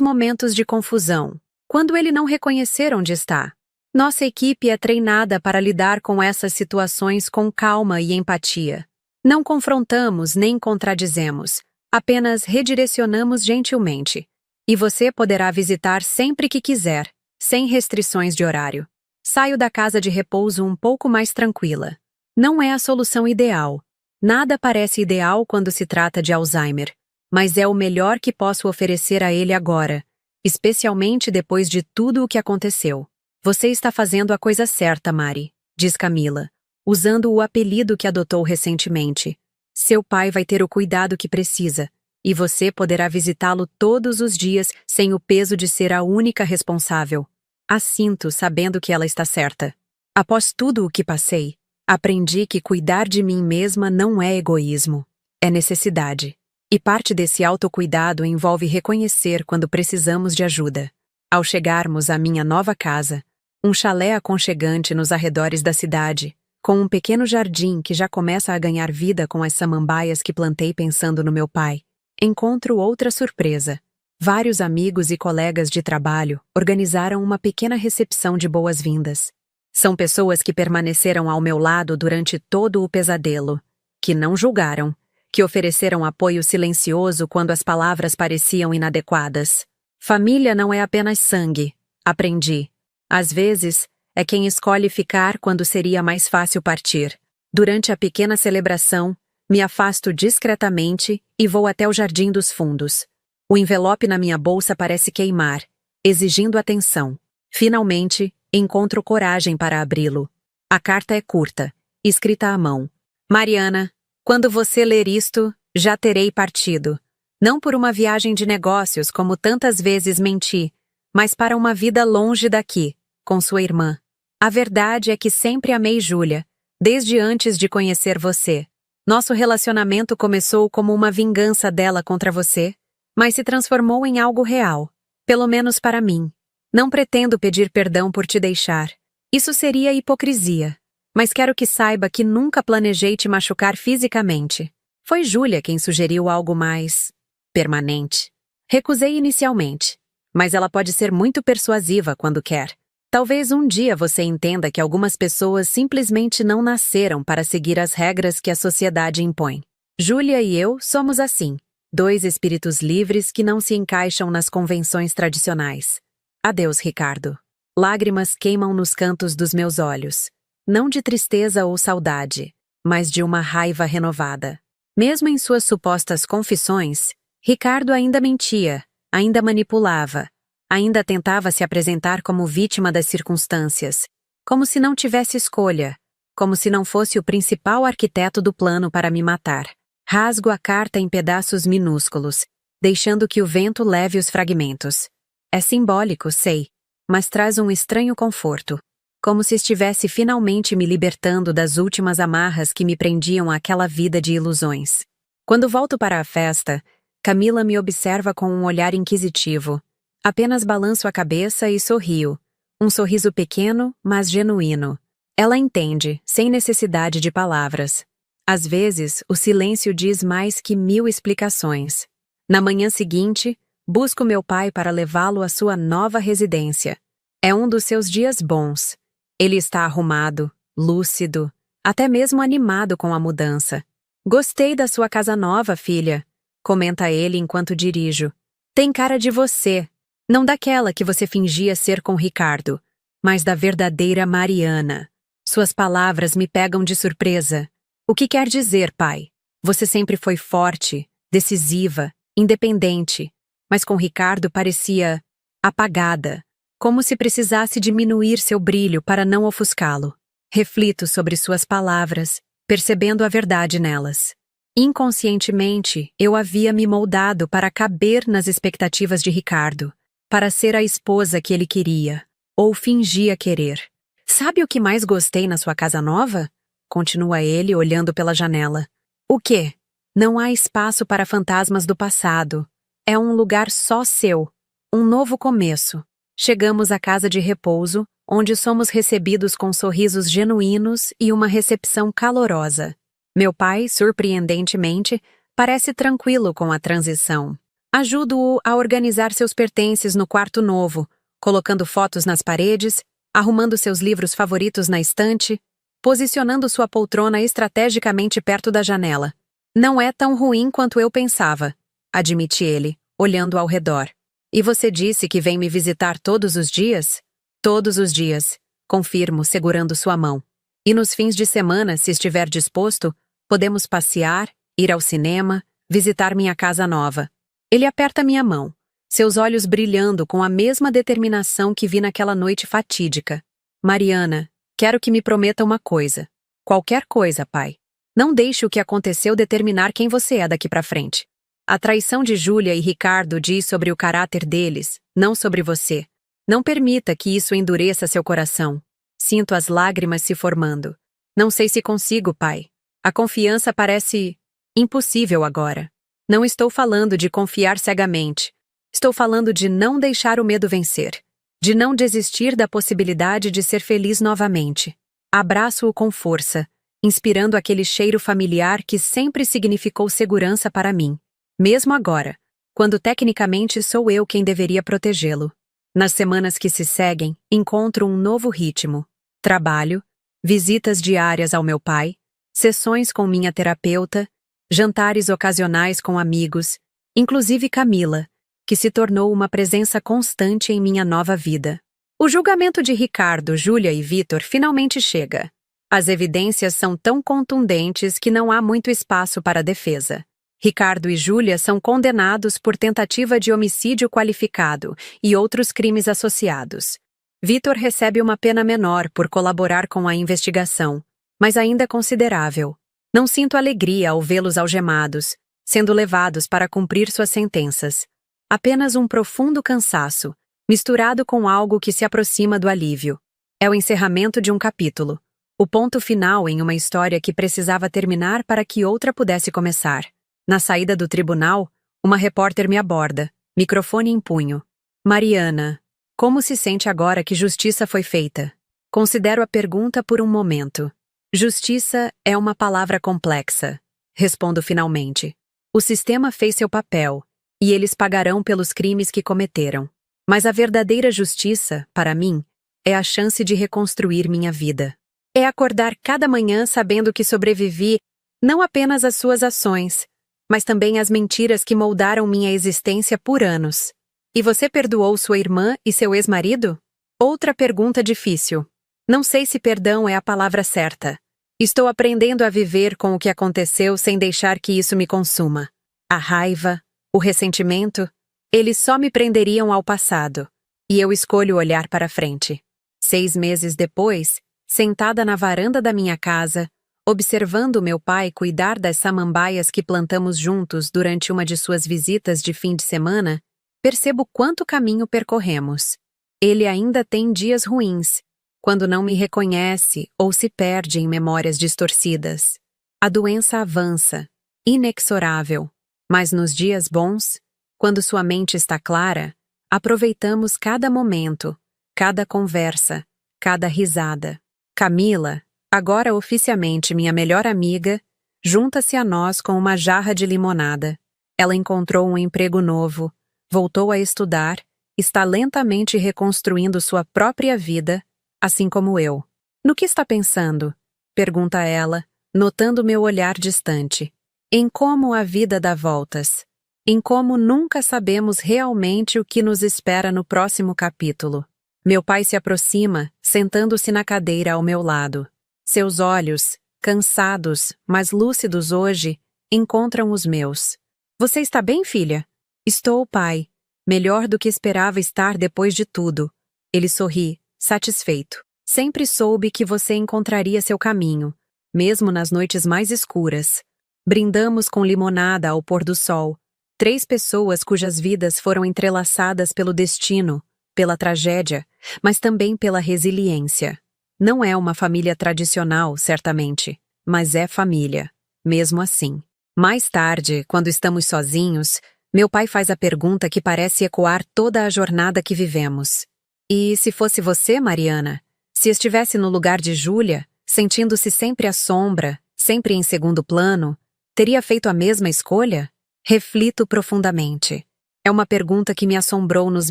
Speaker 1: momentos de confusão? Quando ele não reconhecer onde está? Nossa equipe é treinada para lidar com essas situações com calma e empatia. Não confrontamos nem contradizemos, apenas redirecionamos gentilmente. E você poderá visitar sempre que quiser, sem restrições de horário. Saio da casa de repouso um pouco mais tranquila. Não é a solução ideal. Nada parece ideal quando se trata de Alzheimer, mas é o melhor que posso oferecer a ele agora. Especialmente depois de tudo o que aconteceu. Você está fazendo a coisa certa, Mari, diz Camila, usando o apelido que adotou recentemente. Seu pai vai ter o cuidado que precisa, e você poderá visitá-lo todos os dias sem o peso de ser a única responsável. Assinto sabendo que ela está certa. Após tudo o que passei, aprendi que cuidar de mim mesma não é egoísmo, é necessidade. E parte desse autocuidado envolve reconhecer quando precisamos de ajuda. Ao chegarmos à minha nova casa, um chalé aconchegante nos arredores da cidade, com um pequeno jardim que já começa a ganhar vida com as samambaias que plantei pensando no meu pai, encontro outra surpresa. Vários amigos e colegas de trabalho organizaram uma pequena recepção de boas-vindas. São pessoas que permaneceram ao meu lado durante todo o pesadelo, que não julgaram, que ofereceram apoio silencioso quando as palavras pareciam inadequadas. Família não é apenas sangue, aprendi. Às vezes, é quem escolhe ficar quando seria mais fácil partir. Durante a pequena celebração, me afasto discretamente e vou até o jardim dos fundos. O envelope na minha bolsa parece queimar, exigindo atenção. Finalmente, encontro coragem para abri-lo. A carta é curta, escrita à mão. Mariana, quando você ler isto, já terei partido. Não por uma viagem de negócios, como tantas vezes menti, mas para uma vida longe daqui, com sua irmã. A verdade é que sempre amei Júlia, desde antes de conhecer você. Nosso relacionamento começou como uma vingança dela contra você, mas se transformou em algo real, pelo menos para mim. Não pretendo pedir perdão por te deixar. Isso seria hipocrisia. Mas quero que saiba que nunca planejei te machucar fisicamente. Foi Júlia quem sugeriu algo mais permanente. Recusei inicialmente, mas ela pode ser muito persuasiva quando quer. Talvez um dia você entenda que algumas pessoas simplesmente não nasceram para seguir as regras que a sociedade impõe. Júlia e eu somos assim, dois espíritos livres que não se encaixam nas convenções tradicionais. Adeus, Ricardo. Lágrimas queimam nos cantos dos meus olhos. Não de tristeza ou saudade, mas de uma raiva renovada. Mesmo em suas supostas confissões, Ricardo ainda mentia, ainda manipulava, ainda tentava se apresentar como vítima das circunstâncias, como se não tivesse escolha, como se não fosse o principal arquiteto do plano para me matar. Rasgo a carta em pedaços minúsculos, deixando que o vento leve os fragmentos. É simbólico, sei, mas traz um estranho conforto, como se estivesse finalmente me libertando das últimas amarras que me prendiam àquela vida de ilusões. Quando volto para a festa, Camila me observa com um olhar inquisitivo. Apenas balanço a cabeça e sorrio. Um sorriso pequeno, mas genuíno. Ela entende, sem necessidade de palavras. Às vezes, o silêncio diz mais que 1000 explicações. Na manhã seguinte, busco meu pai para levá-lo à sua nova residência. É um dos seus dias bons. Ele está arrumado, lúcido, até mesmo animado com a mudança. Gostei da sua casa nova, filha, comenta ele enquanto dirijo. Tem cara de você, não daquela que você fingia ser com Ricardo, mas da verdadeira Mariana. Suas palavras me pegam de surpresa. O que quer dizer, pai? Você sempre foi forte, decisiva, independente, mas com Ricardo parecia apagada, como se precisasse diminuir seu brilho para não ofuscá-lo. Reflito sobre suas palavras, percebendo a verdade nelas. Inconscientemente, eu havia me moldado para caber nas expectativas de Ricardo, para ser a esposa que ele queria, ou fingia querer. Sabe o que mais gostei na sua casa nova? Continua ele olhando pela janela. O quê? Não há espaço para fantasmas do passado. É um lugar só seu. Um novo começo. Chegamos à casa de repouso, onde somos recebidos com sorrisos genuínos e uma recepção calorosa. Meu pai, surpreendentemente, parece tranquilo com a transição. Ajudo-o a organizar seus pertences no quarto novo, colocando fotos nas paredes, arrumando seus livros favoritos na estante, posicionando sua poltrona estrategicamente perto da janela. Não é tão ruim quanto eu pensava, admite ele, olhando ao redor. E você disse que vem me visitar todos os dias? Todos os dias, confirmo, segurando sua mão. E nos fins de semana, se estiver disposto, podemos passear, ir ao cinema, visitar minha casa nova. Ele aperta minha mão, seus olhos brilhando com a mesma determinação que vi naquela noite fatídica. Mariana, quero que me prometa uma coisa. Qualquer coisa, pai. Não deixe o que aconteceu determinar quem você é daqui pra frente. A traição de Júlia e Ricardo diz sobre o caráter deles, não sobre você. Não permita que isso endureça seu coração. Sinto as lágrimas se formando. Não sei se consigo, pai. A confiança parece impossível agora. Não estou falando de confiar cegamente. Estou falando de não deixar o medo vencer. De não desistir da possibilidade de ser feliz novamente. Abraço-o com força, inspirando aquele cheiro familiar que sempre significou segurança para mim, mesmo agora, quando tecnicamente sou eu quem deveria protegê-lo. Nas semanas que se seguem, encontro um novo ritmo: trabalho, visitas diárias ao meu pai, sessões com minha terapeuta, jantares ocasionais com amigos, inclusive Camila, que se tornou uma presença constante em minha nova vida. O julgamento de Ricardo, Júlia e Vitor finalmente chega. As evidências são tão contundentes que não há muito espaço para defesa. Ricardo e Júlia são condenados por tentativa de homicídio qualificado e outros crimes associados. Vitor recebe uma pena menor por colaborar com a investigação, mas ainda considerável. Não sinto alegria ao vê-los algemados, sendo levados para cumprir suas sentenças. Apenas um profundo cansaço, misturado com algo que se aproxima do alívio. É o encerramento de um capítulo, o ponto final em uma história que precisava terminar para que outra pudesse começar. Na saída do tribunal, uma repórter me aborda, microfone em punho. Mariana, como se sente agora que justiça foi feita? Considero a pergunta por um momento. Justiça é uma palavra complexa. Respondo finalmente. O sistema fez seu papel, e eles pagarão pelos crimes que cometeram. Mas a verdadeira justiça, para mim, é a chance de reconstruir minha vida. É acordar cada manhã sabendo que sobrevivi não apenas às suas ações, mas também às mentiras que moldaram minha existência por anos. E você perdoou sua irmã e seu ex-marido? Outra pergunta difícil. Não sei se perdão é a palavra certa. Estou aprendendo a viver com o que aconteceu sem deixar que isso me consuma. A raiva, o ressentimento, eles só me prenderiam ao passado, e eu escolho olhar para frente. 6 meses depois, sentada na varanda da minha casa, observando meu pai cuidar das samambaias que plantamos juntos durante uma de suas visitas de fim de semana, percebo quanto caminho percorremos. Ele ainda tem dias ruins, quando não me reconhece ou se perde em memórias distorcidas. A doença avança, inexorável, mas nos dias bons, quando sua mente está clara, aproveitamos cada momento, cada conversa, cada risada. Camila, agora oficialmente minha melhor amiga, junta-se a nós com uma jarra de limonada. Ela encontrou um emprego novo, voltou a estudar, está lentamente reconstruindo sua própria vida, assim como eu. No que está pensando? Pergunta ela, notando meu olhar distante. Em como a vida dá voltas. Em como nunca sabemos realmente o que nos espera no próximo capítulo. Meu pai se aproxima, sentando-se na cadeira ao meu lado. Seus olhos, cansados, mas lúcidos hoje, encontram os meus. Você está bem, filha? Estou, pai. Melhor do que esperava estar depois de tudo. Ele sorri, satisfeito. Sempre soube que você encontraria seu caminho, mesmo nas noites mais escuras. Brindamos com limonada ao pôr do sol. 3 pessoas cujas vidas foram entrelaçadas pelo destino, pela tragédia, mas também pela resiliência. Não é uma família tradicional, certamente, mas é família, mesmo assim. Mais tarde, quando estamos sozinhos, meu pai faz a pergunta que parece ecoar toda a jornada que vivemos. E se fosse você, Mariana? Se estivesse no lugar de Júlia, sentindo-se sempre à sombra, sempre em segundo plano, teria feito a mesma escolha? Reflito profundamente. É uma pergunta que me assombrou nos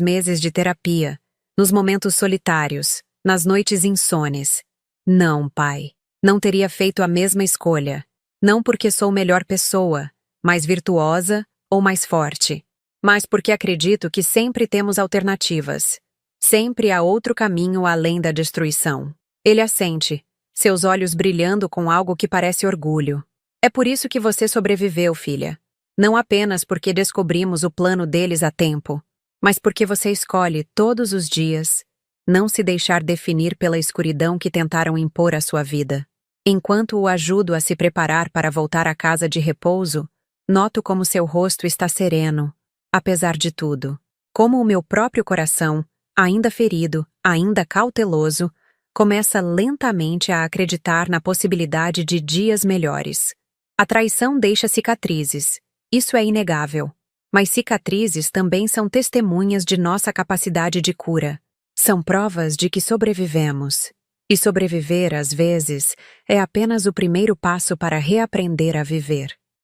Speaker 1: meses de terapia, nos momentos solitários, nas noites insones. Não, pai. Não teria feito a mesma escolha. Não porque sou melhor pessoa, mais virtuosa ou mais forte, mas porque acredito que sempre temos alternativas. Sempre há outro caminho além da destruição. Ele assente, seus olhos brilhando com algo que parece orgulho. É por isso que você sobreviveu, filha. Não apenas porque descobrimos o plano deles a tempo, mas porque você escolhe todos os dias não se deixar definir pela escuridão que tentaram impor à sua vida. Enquanto o ajudo a se preparar para voltar à casa de repouso, noto como seu rosto está sereno, apesar de tudo. Como o meu próprio coração, ainda ferido, ainda cauteloso, começa lentamente a acreditar na possibilidade de dias melhores. A traição deixa cicatrizes. Isso é inegável. Mas cicatrizes também são testemunhas de nossa capacidade de cura. São provas de que sobrevivemos. E sobreviver, às vezes, é apenas o primeiro passo para reaprender a viver.